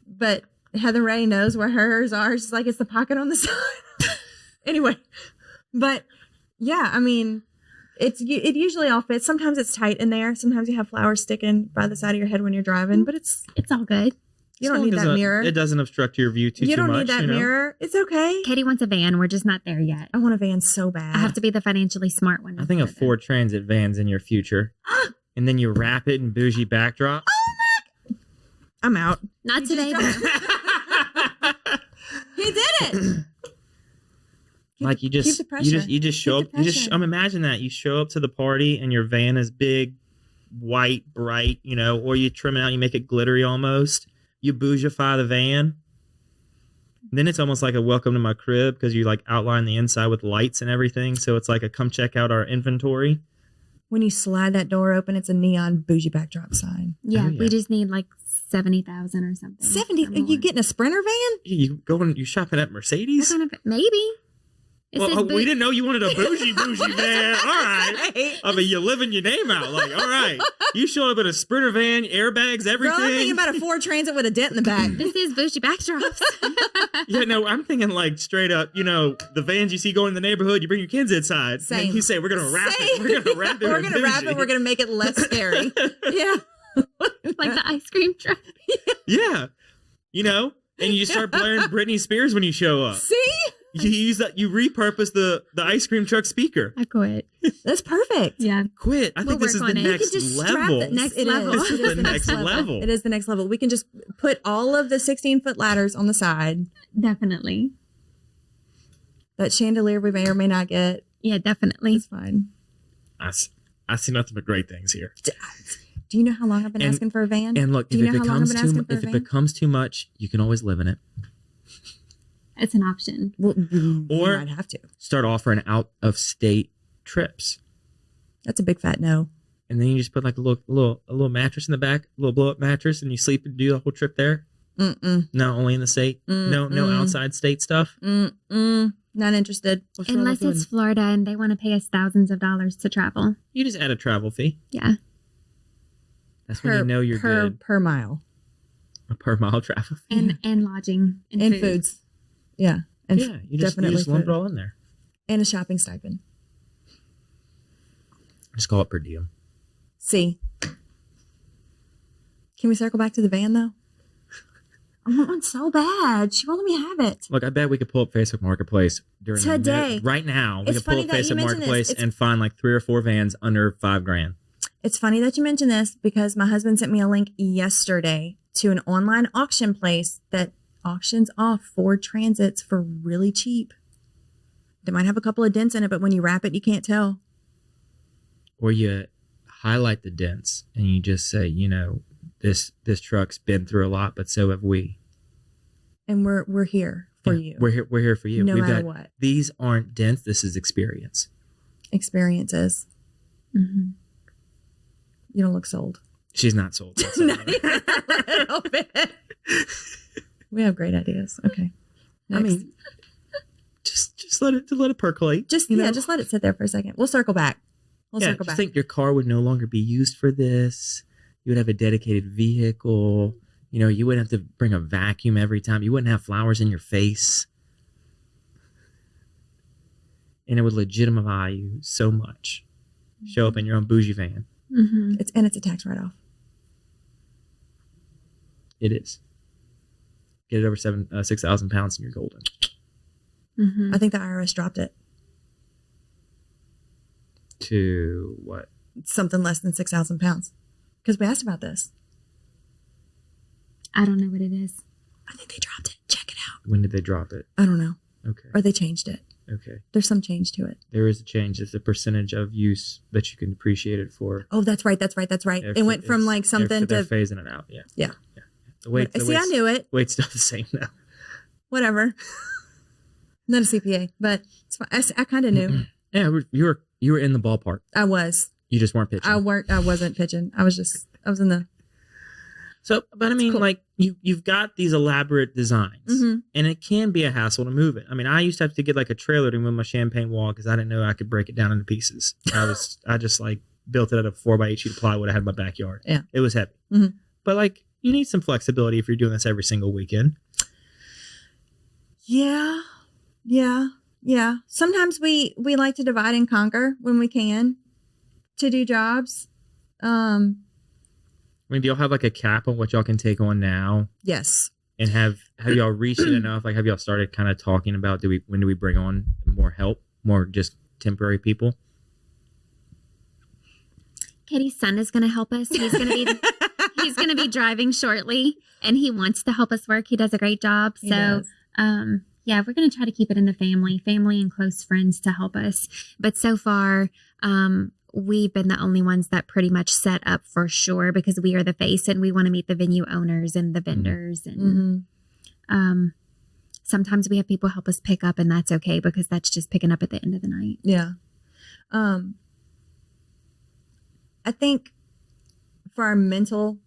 But Heather Ray knows where hers are. She's like, it's the pocket on the side. Anyway. But yeah, it usually all fits. Sometimes it's tight in there. Sometimes you have flowers sticking by the side of your head when you're driving, but it's all good. You don't need that mirror. It doesn't obstruct your view too much. You don't need that mirror. It's okay. Katie wants a van. We're just not there yet. I want a van so bad. I have to be the financially smart one. I think a Ford Transit van's in your future. And then you wrap it in bougie backdrops. Oh my! I'm out. Not today. He did it. Like you just show up. I'm imagining that you show up to the party and your van is big, white, bright, or you trim it out, you make it glittery almost. You bougify the van. Then it's almost like a welcome to my crib because you like outline the inside with lights and everything. So it's like a come check out our inventory. When you slide that door open, it's a neon bougie backdrop sign. Yeah, we just need like 70,000 or something. 70? Are you getting a Sprinter van? You shopping at Mercedes? Maybe. Well, we didn't know you wanted a bougie van. All right. You're living your name out. Like, all right. You showed up in a Sprinter van, airbags, everything. Girl, I'm thinking about a Ford Transit with a dent in the back. This is Bougie Backdrops. Yeah, no, I'm thinking like straight up, the vans you see going in the neighborhood, you bring your kids inside. Same. And you say, we're going to wrap it. We're going to wrap it. We're going to wrap it. We're going to make it less scary. Yeah. Like the ice cream truck. Yeah. And you start blaring Britney Spears when you show up. See? You use that. You repurpose the ice cream truck speaker. I quit. That's perfect. Yeah. Quit. I think this is the next level. Next It level. is. This is the next level. It is the next level. We can just put all of the 16-foot ladders on the side. Definitely. That chandelier we may or may not get. Yeah, definitely. It's fine. I see nothing but great things here. Do you know how long I've been asking for a van? And look, Do if you it know how long I've becomes been asking too, for a if it van? becomes too much, you can always live in it. It's an option. Well, Or- you might have to. Start offering out of state trips, That's a big fat no. and then you just put like a little mattress in the back, a little blow up mattress, and you sleep and do the whole trip there. Mm-mm. No, only in the state. No outside state stuff. Mm-mm. Not interested. What's wrong Unless with it's doing- Florida and they want to pay us thousands of dollars to travel. you just add a travel fee. Yeah. That's when you know you're good. Per mile. A per mile travel fee. And lodging. And, And food. foods. Yeah. And Yeah, you just definitely lump it food. all in there. And a shopping stipend. Just call it per diem. See. Can we circle back to the van though? I want one so bad. She won't let me have it. Look, I bet we could pull up Facebook Marketplace during the Today. minute. Right now. We It's could pull funny up that you Facebook mention this. Marketplace It's- and find like 3 or 4 vans under $5,000. It's funny that you mentioned this because my husband sent me a link yesterday to an online auction place that auctions off Ford Transits for really cheap. They might have a couple of dents in it, but when you wrap it, you can't tell. Or you highlight the dents and you just say, you know, this truck's been through a lot, but so have we. And we're here for Yeah, you. We're here for you. No We've matter got, what. These aren't dents. This is experience. Experiences. Mm-hmm. You don't look sold. She's not sold. That's all Not right. even a little bit. We have great ideas. Okay. I Next. mean, just let it percolate. just you know? just let it sit there for a second. We'll circle back. We'll Yeah, circle just back. think your car would no longer be used for this. You would have a dedicated vehicle. You know, you wouldn't have to bring a vacuum every time. You wouldn't have flowers in your face. And it would legitimate you so much. Show up in your own bougie van. Mm-hmm. It's a tax write-off. It is. Get it over 6,000 pounds and you're golden. Mm-hmm. I think the IRS dropped it. To what? Something less than 6,000 pounds. Because we asked about this. I don't know what it is. I think they dropped it. Check it out. When did they drop it? I don't know. Okay. Or they changed it. Okay. There's some change to it. There is a change. It's a percentage of use that you can appreciate it for. Oh, that's right. If It went from like something they're to... phasing it out. Yeah. Yeah. The weight. See, I knew it. Weight's still the same now. Whatever. Not a CPA, but it's fine. I kind of knew. Yeah, you were in the ballpark. I was. You just weren't pitching. I wasn't pitching. I was in the... So, but I mean, cool. like you've got these elaborate designs, Mhm. and it can be a hassle to move it. I mean, I used to have to get like a trailer to move my champagne wall because I didn't know I could break it down into pieces. I just like built it out of 4x8 sheet of plywood I had in my backyard. Yeah. It was heavy, Mhm. but like you need some flexibility if you're doing this every single weekend. Yeah. Sometimes we like to divide and conquer when we can to do jobs. I mean, do y'all have like a cap on what y'all can take on now? Yes. And have y'all reached it enough? Like, have y'all started kind of talking about when do we bring on more help, more just temporary people? Katie's son is going to help us. He's going to be driving shortly, and he wants to help us work. He does a great job. He So, does. yeah, we're going to try to keep it in the family and close friends to help us. But so far, we've been the only ones that pretty much set up for sure because we are the face and we want to meet the venue owners and the vendors. And sometimes we have people help us pick up, and that's okay because that's just picking up at the end of the night. Yeah. I think for our mental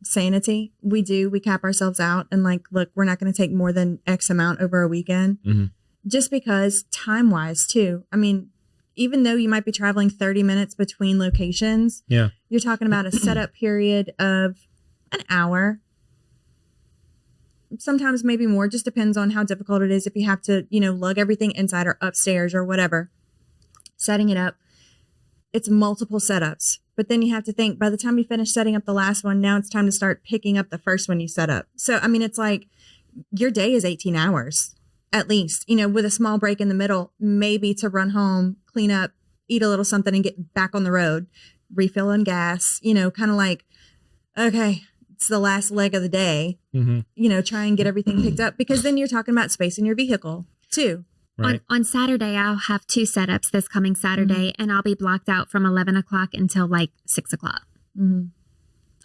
sanity, we cap ourselves out and like, look, we're not going to take more than X amount over a weekend. Mhm. Just because time wise too. I mean, even though you might be traveling 30 minutes between locations, Yeah. you're talking about a setup period of an hour. Sometimes maybe more, just depends on how difficult it is. If you have to, lug everything inside or upstairs or whatever, setting it up, it's multiple setups. But then you have to think, by the time you finish setting up the last one, now it's time to start picking up the first one you set up. So, I mean, it's like your day is 18 hours at least, you know, with a small break in the middle, maybe to run home, clean up, eat a little something and get back on the road, refill on gas, you know, kind of like, okay, it's the last leg of the day, you know, try and get everything picked up, because then you're talking about space in your vehicle too. Right. On Saturday, I'll have 2 setups this coming Saturday, and I'll be blocked out from 11 o'clock until like 6 o'clock.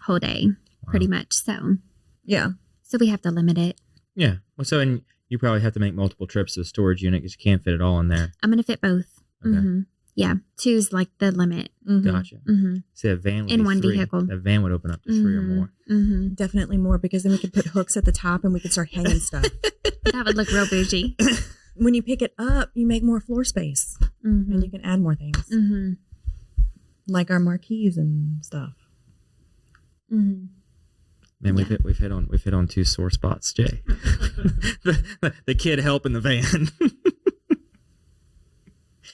Whole day, pretty much. So, yeah. So we have to limit it. Yeah. Well, so, and you probably have to make multiple trips to the storage unit because you can't fit it all in there. I'm going to fit both. Okay. Yeah. 2's like the limit. Gotcha. See, that van would In be one 3. vehicle. That van would open up to 3 or more. Definitely more, because then we could put hooks at the top and we could start hanging stuff. That would look real bougie. When you pick it up, you make more floor space and you can add more things like our marquees and stuff. Man, we've hit on 2 sore spots, Jay. the kid helping the van.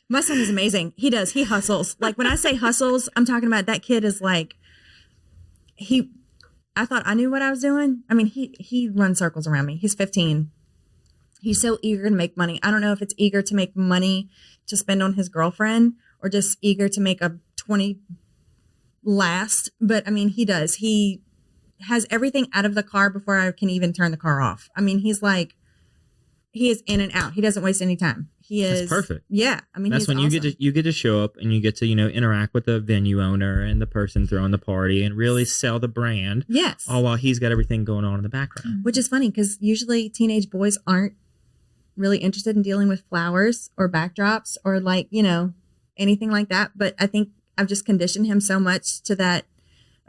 My son is amazing. He hustles. Like, when I say hustles, I'm talking about that kid is like, I thought I knew what I was doing. I mean, he runs circles around me. He's 15. He's so eager to make money. I don't know if it's eager to make money to spend on his girlfriend or just eager to make a 20 last. But I mean, he does. He has everything out of the car before I can even turn the car off. I mean, he is in and out. He doesn't waste any time. That's perfect. Yeah. I mean, that's when awesome. you get to show up and you get to, you know, interact with the venue owner and the person throwing the party and really sell the brand. Yes. All while he's got everything going on in the background. Which is funny, because usually teenage boys aren't really interested in dealing with flowers or backdrops or, like, you know, anything like that. But I think I've just conditioned him so much to that.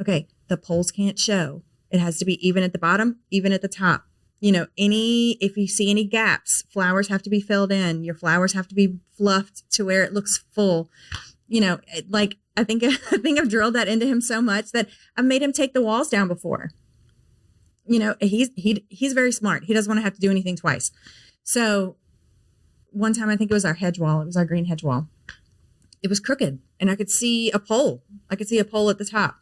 Okay, the poles can't show. It has to be even at the bottom, even at the top. You know, if you see any gaps, flowers have to be filled in. Your flowers have to be fluffed to where it looks full. You know, like, I think I've drilled that into him so much that I've made him take the walls down before. You know, he's very smart. He doesn't want to have to do anything twice. So one time, I think it was our hedge wall. It was our green hedge wall. It was crooked and I could see a pole. I could see a pole at the top.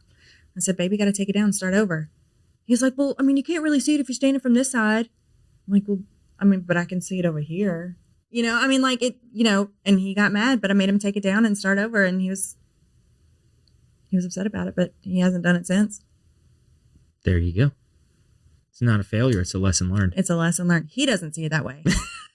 I said, baby, got to take it down and start over. He's like, well, I mean, you can't really see it if you're standing from this side. I'm like, well, I mean, but I can see it over here. You know, I mean, like, it, you know, and he got mad, but I made him take it down and start over. And he was upset about it, but he hasn't done it since. There you go. It's not a failure. It's a lesson learned. It's a lesson learned. He doesn't see it that way.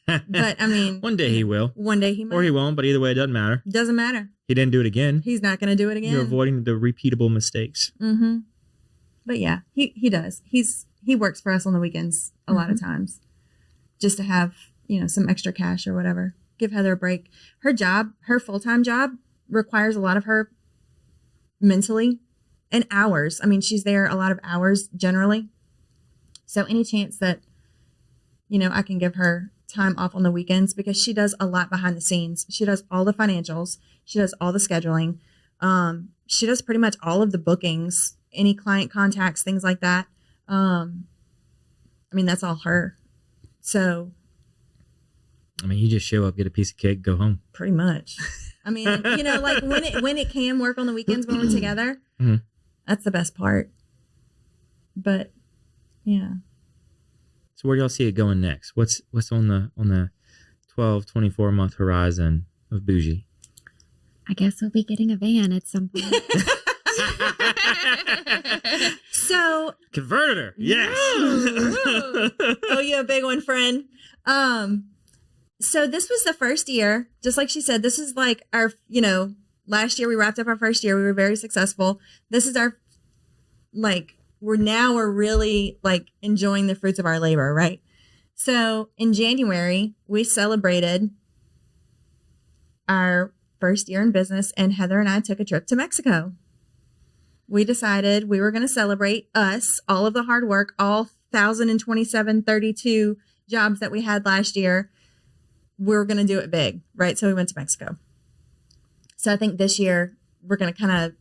But I mean, one day he will. One day he might. Or he won't, but either way, it doesn't matter. Doesn't matter. He didn't do it again. He's not going to do it again. You're avoiding the repeatable mistakes. But yeah, he does. He works for us on the weekends a lot of times just to have, you know, some extra cash or whatever. Give Heather a break. Her full-time job requires a lot of her mentally and hours. I mean, she's there a lot of hours generally. So any chance that, you know, I can give her time off on the weekends, because she does a lot behind the scenes. She does all the financials. She does all the scheduling. She does pretty much all of the bookings, any client contacts, things like that. I mean, that's all her. So, I mean, you just show up, get a piece of cake, go home. Pretty much. I mean, you know, like when it can work on the weekends when we're together, that's the best part. But yeah. So where do y'all see it going next? What's on the 12, 24 month horizon of Bougie? I guess we'll be getting a van at some point. So converted her. Yes. Oh, you a big one, friend. So this was the first year, just like she said, this is like our, you know, last year we wrapped up our first year. We were very successful. This is our, like, we're really like enjoying the fruits of our labor, right? So in January, we celebrated our first year in business, and Heather and I took a trip to Mexico. We decided we were going to celebrate us, all of the hard work, all 1,027.32 jobs that we had last year. We were going to do it big, right? So we went to Mexico. So I think this year we're going to kind of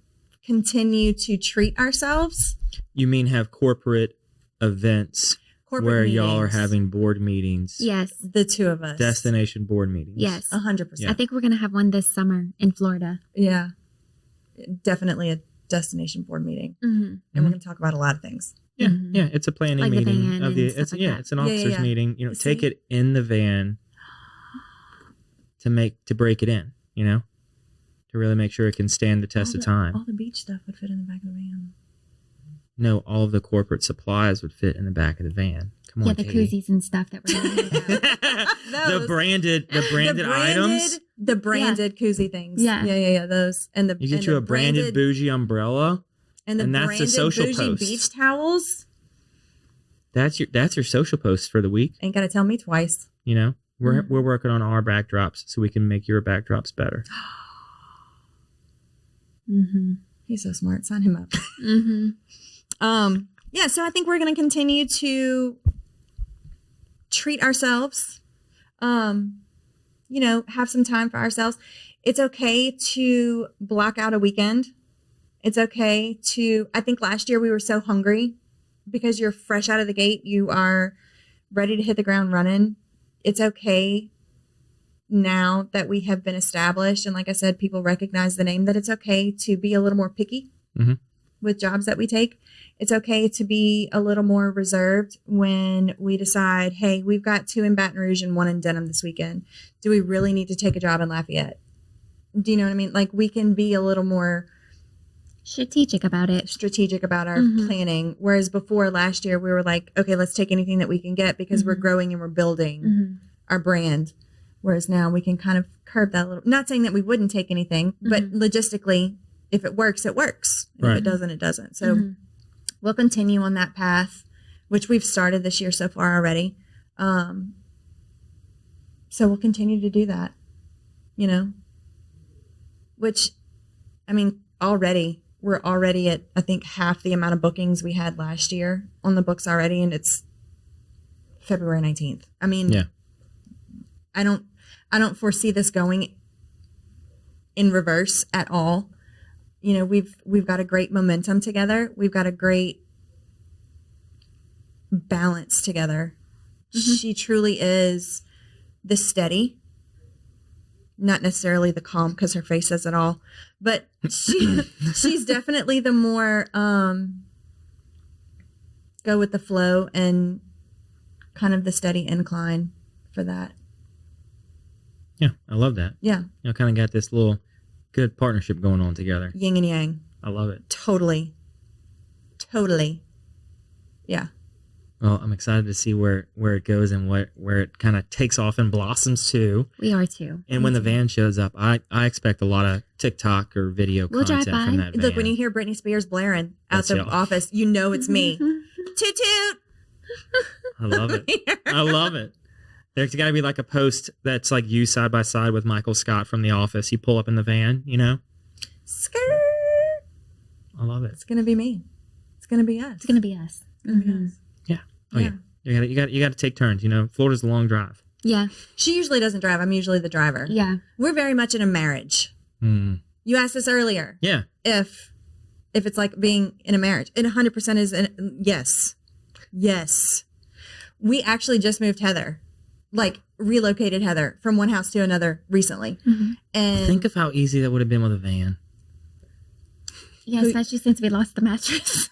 continue to treat ourselves. You mean have corporate events where meetings. Y'all are having board meetings? Yes. The two of us. Destination board meetings. Yes. 100%. I think we're going to have one this summer in Florida. Yeah. Definitely destination board meeting, Mm-hmm. and we're going to talk about a lot of things. Yeah, Mhm. yeah, it's a planning Like the meeting van of the. and stuff It's like yeah, that. it's an Yeah, yeah, officers yeah. meeting. You know, See? take it in the van to break it in. You know, to really make sure it can stand the test of time. All the beach stuff would fit in the back of the van. No, all of the corporate supplies would fit in the back of the van. Come Yeah, on, the Katie. koozies and stuff that we're going to have. the branded items. The branded koozie things. Yeah. Yeah. Those and the You get and you the a branded bougie umbrella. and the and that's the branded social bougie post. beach towels. That's your social post for the week. Ain't got to tell me twice. You know, we're working on our backdrops so we can make your backdrops better. Mm-hmm. He's so smart. Sign him up. Mm-hmm. Yeah, so I think we're going to continue to treat ourselves, have some time for ourselves. It's okay to block out a weekend. It's okay I think last year we were so hungry because you're fresh out of the gate. You are ready to hit the ground running. It's okay now that we have been established. And like I said, people recognize the name, that it's okay to be a little more picky with jobs that we take. It's okay to be a little more reserved when we decide, hey, we've got 2 in Baton Rouge and 1 in Denham this weekend. Do we really need to take a job in Lafayette? Do you know what I mean? Like, we can be a little more Strategic about it. strategic about our planning. Whereas before, last year, we were like, okay, let's take anything that we can get because we're growing and we're building our brand. Whereas now we can kind of curb that a little. Not saying that we wouldn't take anything, but logistically, if it works, it works. And if it doesn't, it doesn't. So we'll continue on that path, which we've started this year so far already. So we'll continue to do that, which, I mean, we're already at, I think, half the amount of bookings we had last year on the books already. And it's February 19th. I mean, I don't foresee this going in reverse at all. We've got a great momentum together. We've got a great balance together. She truly is the steady, not necessarily the calm, because her face says it all, but she's definitely the more go with the flow and kind of the steady incline for that. Yeah, I love that. Yeah. Kind of got this little good partnership going on together. Yin and yang. I love it. Totally. Yeah. Well, I'm excited to see where it goes and where it kind of takes off and blossoms too. We are too. And when the van shows up, I expect a lot of TikTok or video content from that van. Look, when you hear Britney Spears blaring out the office, you know it's me. Toot toot. I love it. I love it. There's got to be like a post that's like you side by side with Michael Scott from The Office. You pull up in the van, Skirt. I love it. It's gonna be me. It's gonna be us. It's going to be us. Yeah. Oh yeah. You got to take turns. Florida's a long drive. Yeah. She usually doesn't drive. I'm usually the driver. Yeah. We're very much in a marriage. Mm. You asked us earlier. Yeah. If it's like being in a marriage, it 100% is. Yes. We actually just moved Heather, like relocated Heather from one house to another recently. And Think of how easy that would have been with a van. Yeah, especially since we lost the mattress.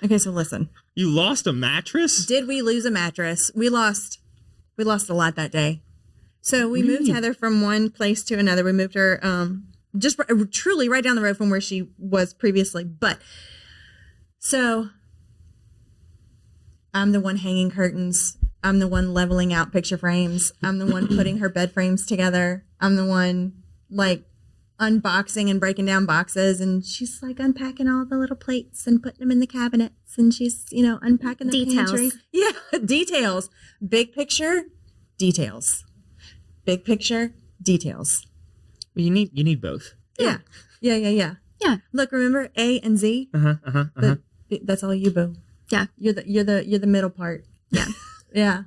okay, so listen. You lost a mattress? Did we lose a mattress? We lost a lot that day. So we moved Heather from one place to another. We moved her just truly right down the road from where she was previously. But so I'm the one hanging curtains. I'm the one leveling out picture frames. I'm the one putting her bed frames together. I'm the one like unboxing and breaking down boxes, and she's like unpacking all the little plates and putting them in the cabinets, and she's unpacking the pantry. Yeah, details. Big picture, details. Big picture, details. Well, you need both. Yeah. Look, remember A and Z? That's all you, boo. Yeah. You're the middle part. Yeah. Yeah.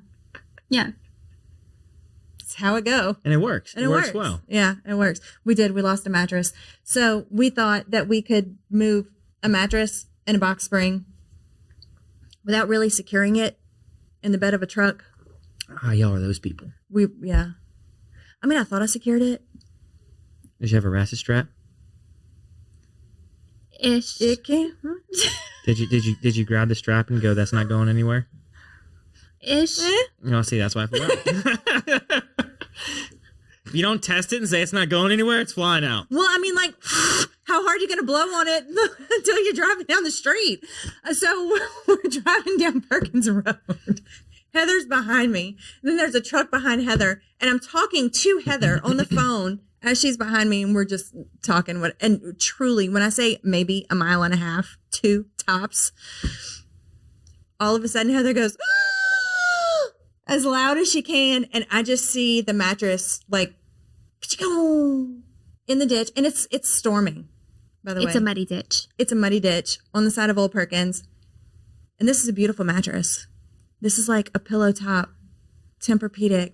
It's how it go. And it works. And it works well. Yeah, it works. We lost a mattress. So we thought that we could move a mattress and a box spring without really securing it in the bed of a truck. Y'all are those people. I mean, I thought I secured it. Did you have a ratchet strap? Ish. It can. Did you grab the strap and go, that's not going anywhere? Ish. No, see, that's why I forgot. If you don't test it and say it's not going anywhere, it's flying out. Well, I mean, like, how hard are you going to blow on it until you're driving down the street? So we're driving down Perkins Road. Heather's behind me. And then there's a truck behind Heather. And I'm talking to Heather on the phone as she's behind me. And we're just talking. And truly, when I say maybe a mile and a half, 2 tops, all of a sudden Heather goes, "Ah!" as loud as she can. And I just see the mattress like in the ditch. And it's storming, by the way. It's a muddy ditch. It's a muddy ditch on the side of Old Perkins. And this is a beautiful mattress. This is like a pillow top, Tempur-Pedic,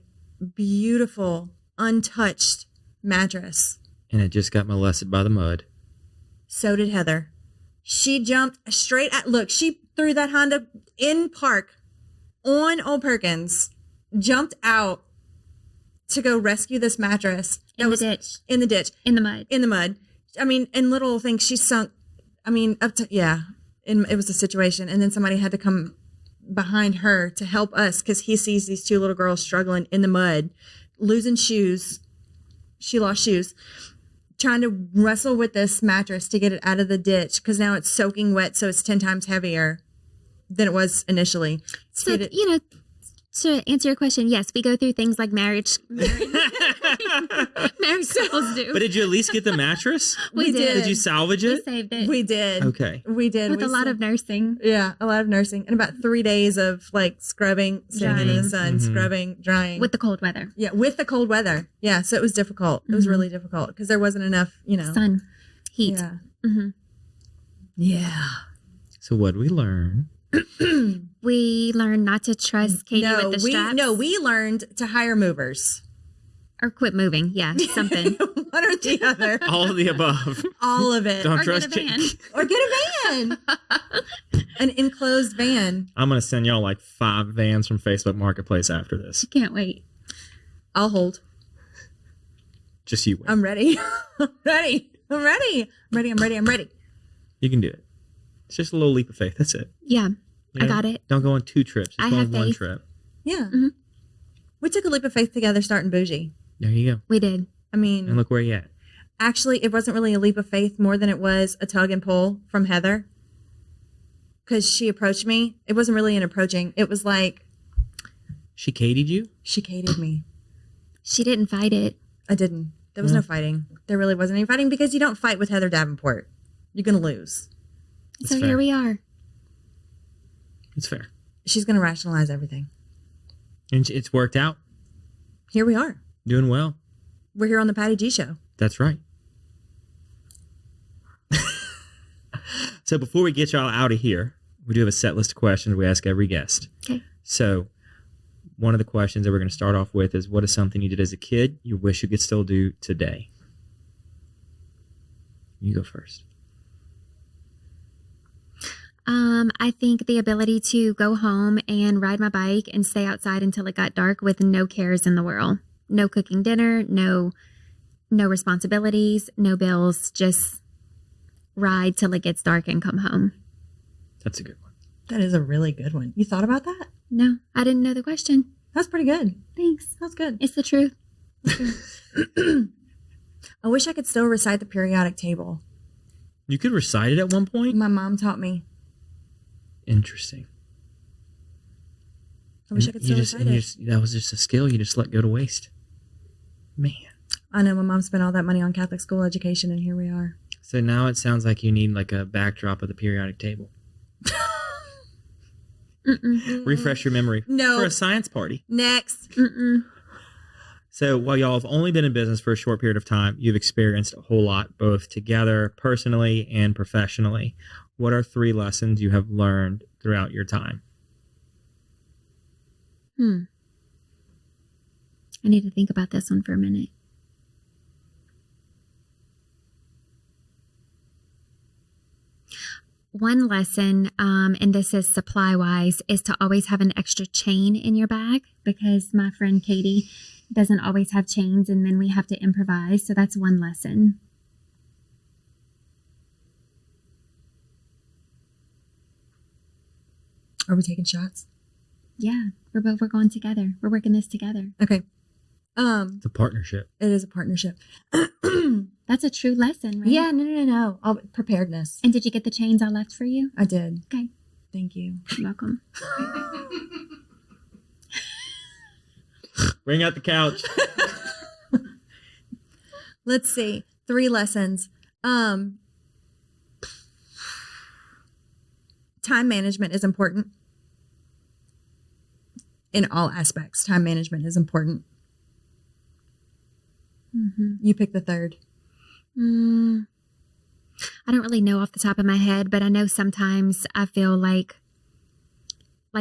beautiful, untouched mattress. And it just got molested by the mud. So did Heather. She jumped straight at, look, she threw that Honda in park on Old Perkins, jumped out to go rescue this mattress. In the ditch. In the ditch. In the mud. In the mud. I mean, and little things, she sunk, I mean, up to, yeah. And it was a situation. And then somebody had to come behind her to help us because he sees these 2 little girls struggling in the mud, losing shoes. She lost shoes, trying to wrestle with this mattress to get it out of the ditch because now it's soaking wet, so it's 10 times heavier than it was initially. So, to answer your question, yes, we go through things like marriage couples do. But did you at least get the mattress? We did. Did you salvage We it? saved it. We did. Okay. We did. With a lot of nursing. Yeah, a lot of nursing. And about 3 days of like scrubbing, sitting in the Drying. sun, scrubbing, drying. With the cold weather. Yeah, with the cold weather. Yeah, so it was difficult. It was really difficult because there wasn't enough, Sun. Heat. Yeah. Mm-hmm. Yeah. So what did we learn? We learned not to trust Katie with the straps. We learned to hire movers. Or quit moving. Yeah, something. One or the other. All of the above. All of it. Don't Or trust get a van. Or get a van. An enclosed van. I'm going to send y'all like 5 vans from Facebook Marketplace after this. Can't wait. I'll hold. Just you wait. I'm ready. I'm ready. I'm ready. You can do it. It's just a little leap of faith. That's it. Yeah, You I know? got it. Don't go on 2 trips. Just I go on have 1 faith. trip. Yeah. Mm-hmm. We took a leap of faith together starting Bougie. There you go. We did. I mean, And look where you at. actually, it wasn't really a leap of faith more than it was a tug and pull from Heather. Because she approached me. It wasn't really an approaching. It was like She Katie'd you? she cated me. She didn't fight it. I didn't. There was no fighting. There really wasn't any fighting because you don't fight with Heather Davenport. You're going to lose. That's So fair. here we are. It's fair. She's going to rationalize everything. And it's worked out. Here we are. Doing well. We're here on the Patty G Show. That's right. So before we get y'all out of here, we do have a set list of questions we ask every guest. Okay. So one of the questions that we're going to start off with is, what is something you did as a kid you wish you could still do today? You go first. I think the ability to go home and ride my bike and stay outside until it got dark with no cares in the world. No cooking dinner, no responsibilities, no bills, just ride till it gets dark and come home. That's a good one. That is a really good one. You thought about that? No, I didn't know the question. That's pretty good. Thanks. That's good. It's the truth. I wish I could still recite the periodic table. You could recite it at one point? My mom taught me. Interesting. I wish I could still recite it. That was just a skill you just let go to waste. Man. I know my mom spent all that money on Catholic school education, and here we are. So now it sounds like you need like a backdrop of the periodic table. Refresh your memory. No. For a science party. Next. So while y'all have only been in business for a short period of time, you've experienced a whole lot, both together, personally, and professionally. What are 3 lessons you have learned throughout your time? I need to think about this one for a minute. One lesson, and this is supply-wise, is to always have an extra chain in your bag, because my friend Katie doesn't always have chains, and then we have to improvise. So that's one lesson. Are we taking shots? Yeah, we're going together. We're working this together. Okay. It's a partnership. It is a partnership. That's a true lesson, right? Yeah, no. Preparedness. And did you get the chains I left for you? I did. Okay. Thank you. You're welcome. Bring out the couch. Let's see. 3 lessons. Time management is important. In all aspects, time management is important. Mm-hmm. You pick the 3rd. I don't really know off the top of my head, but I know sometimes I feel like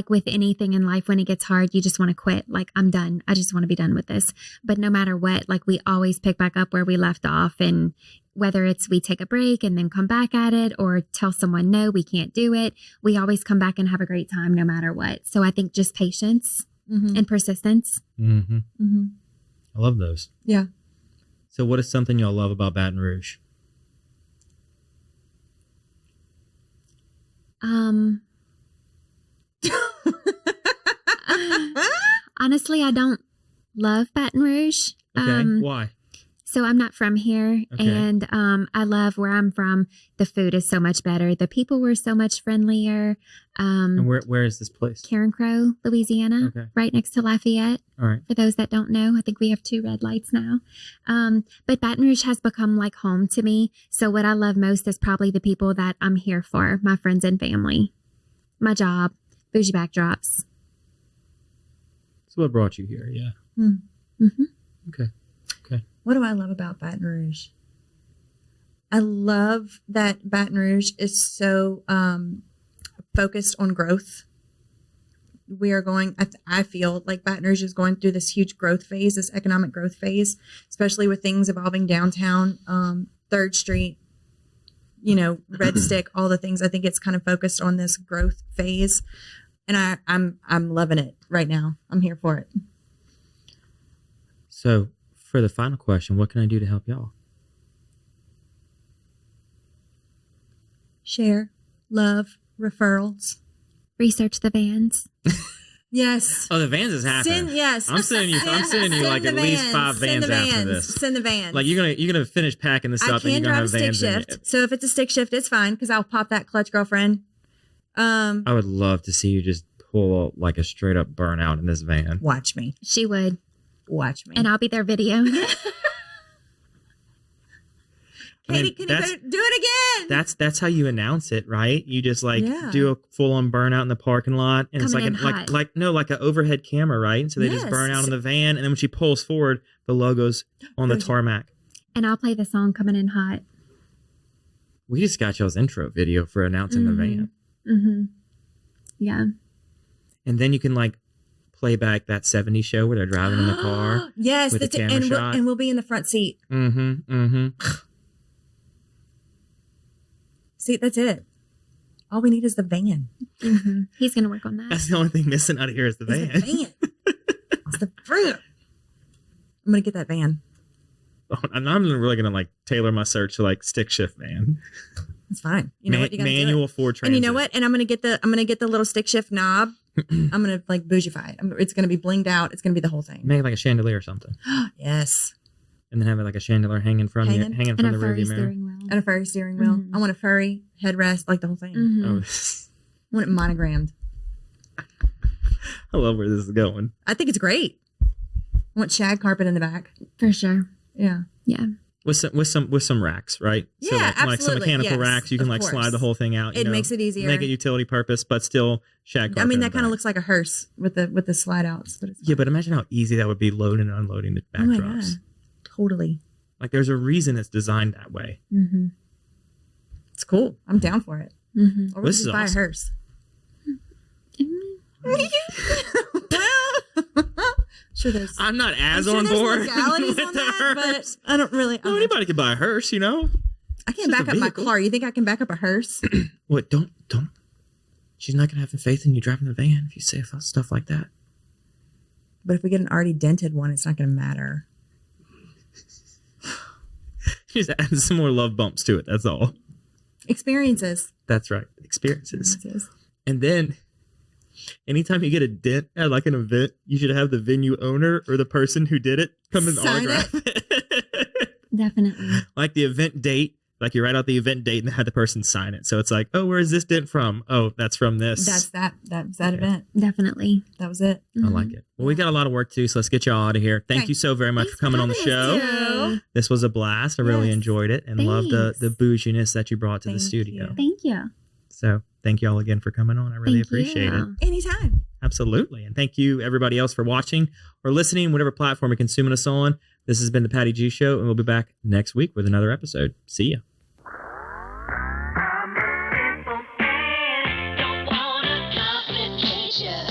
with anything in life, when it gets hard, you just want to quit. Like, I'm done. I just want to be done with this. But no matter what, like, we always pick back up where we left off. And whether it's we take a break and then come back at it or tell someone, no, we can't do it, we always come back and have a great time no matter what. So I think just patience and persistence. Mm-hmm. Mm-hmm. I love those. Yeah. So what is something y'all love about Baton Rouge? Honestly, I don't love Baton Rouge. Okay. Why? So I'm not from here, Okay. and I love where I'm from. The food is so much better. The people were so much friendlier. And where is this place? Karen Crow, Louisiana, Okay. right next to Lafayette. All right. For those that don't know, I think we have 2 red lights now. But Baton Rouge has become like home to me. So what I love most is probably the people that I'm here for, my friends and family, my job, Bougie Backdrops. That's what brought you here, yeah. Mm-hmm. Okay. What do I love about Baton Rouge? I love that Baton Rouge is so focused on growth. We are going, I feel like Baton Rouge is going through this huge growth phase, this economic growth phase, especially with things evolving downtown, 3rd Street, Red Stick, all the things. I think it's kind of focused on this growth phase. And I'm loving it right now. I'm here for it. So for the final question, what can I do to help y'all? Share, love, referrals. Research the vans. Yes. Oh, the vans is happening. Yes. I'm sending you like at least 5 vans after this. Send the vans. Like you're gonna finish packing this up and you're gonna have stick vans in shift. it. So if it's a stick shift, it's fine because I'll pop that clutch, girlfriend. I would love to see you just pull like a straight up burnout in this van. Watch me. She would. Watch me. And I'll be there videoing. Katie, can you do it again? That's how you announce it, right? You just do a full on burnout in the parking lot, and Coming in it's hot. like an overhead camera, right? So they just burn out in the van, and then when she pulls forward, the logo's on the tarmac. And I'll play the song Coming In Hot. We just got y'all's intro video for announcing the van. Mm-hmm. Yeah. And then you can play back that 70s show where they're driving in the car. Yes, with the camera shot. and we'll be in the front seat. See, that's it. All we need is the van. Mm-hmm. He's going to work on that. That's the only thing missing out of here is the van. It's the van. I'm going to get that van. I'm really going to tailor my search to stick shift van. It's fine. You know what? You gotta manual do it. Ford Transit. And you know what? And I'm going to get the little stick shift knob. I'm going to bougify it. It's going to be blinged out. It's going to be the whole thing. Make it like a chandelier or something. Yes. And then have it like a chandelier hanging from the rearview mirror. And a furry steering wheel. Mm-hmm. I want a furry headrest, the whole thing. Mm-hmm. Oh. I want it monogrammed. I love where this is going. I think it's great. I want shag carpet in the back. For sure. Yeah. Yeah. With some racks, right? Yeah, so absolutely. Some mechanical Yes, racks, you can of course. slide the whole thing out. It makes it easier. Make it utility purpose, but still shag carpet. I mean, that kind of looks like a hearse with the slide outs. But it's but imagine how easy that would be loading and unloading the oh my backdrops. God. Totally. There's a reason it's designed that way. Mm-hmm. It's cool. I'm down for it. Mm-hmm. Or we'll just buy a hearse. Well, sure there's. I'm not as I'm on sure board there's legalities with on the that, hearse. but I don't really. Well, anybody can buy a hearse, I It's can't just back a up my vehicle. car. You think I can back up a hearse? What? Don't. She's not gonna have faith in you driving the van if you say stuff like that. But if we get an already dented one, it's not going to matter. Just add some more love bumps to it. That's all. Experiences. That's right. Experiences. And then anytime you get a dent at like an event, you should have the venue owner or the person who did it come and Sign autograph it. Definitely. Like the event date, like you write out the event date and have the person sign it. So it's like, oh, where is this dent from? Oh, that's from this. That was that event. Definitely. That was it. I like it. Well, we got a lot of work to do, so let's get y'all out of here. Thank Okay. you so very much Thanks for coming on the for show. having us. This was a blast. I really Yes. enjoyed it and loved the Thanks. bouginess that you brought to the Thank studio. you. Thank you. So thank you all again for coming on. I really Thank appreciate it. you. Anytime. Absolutely. And thank you, everybody else, for watching or listening, whatever platform you're consuming us on. This has been the Patty G Show, and we'll be back next week with another episode. See ya. Don't want a complication.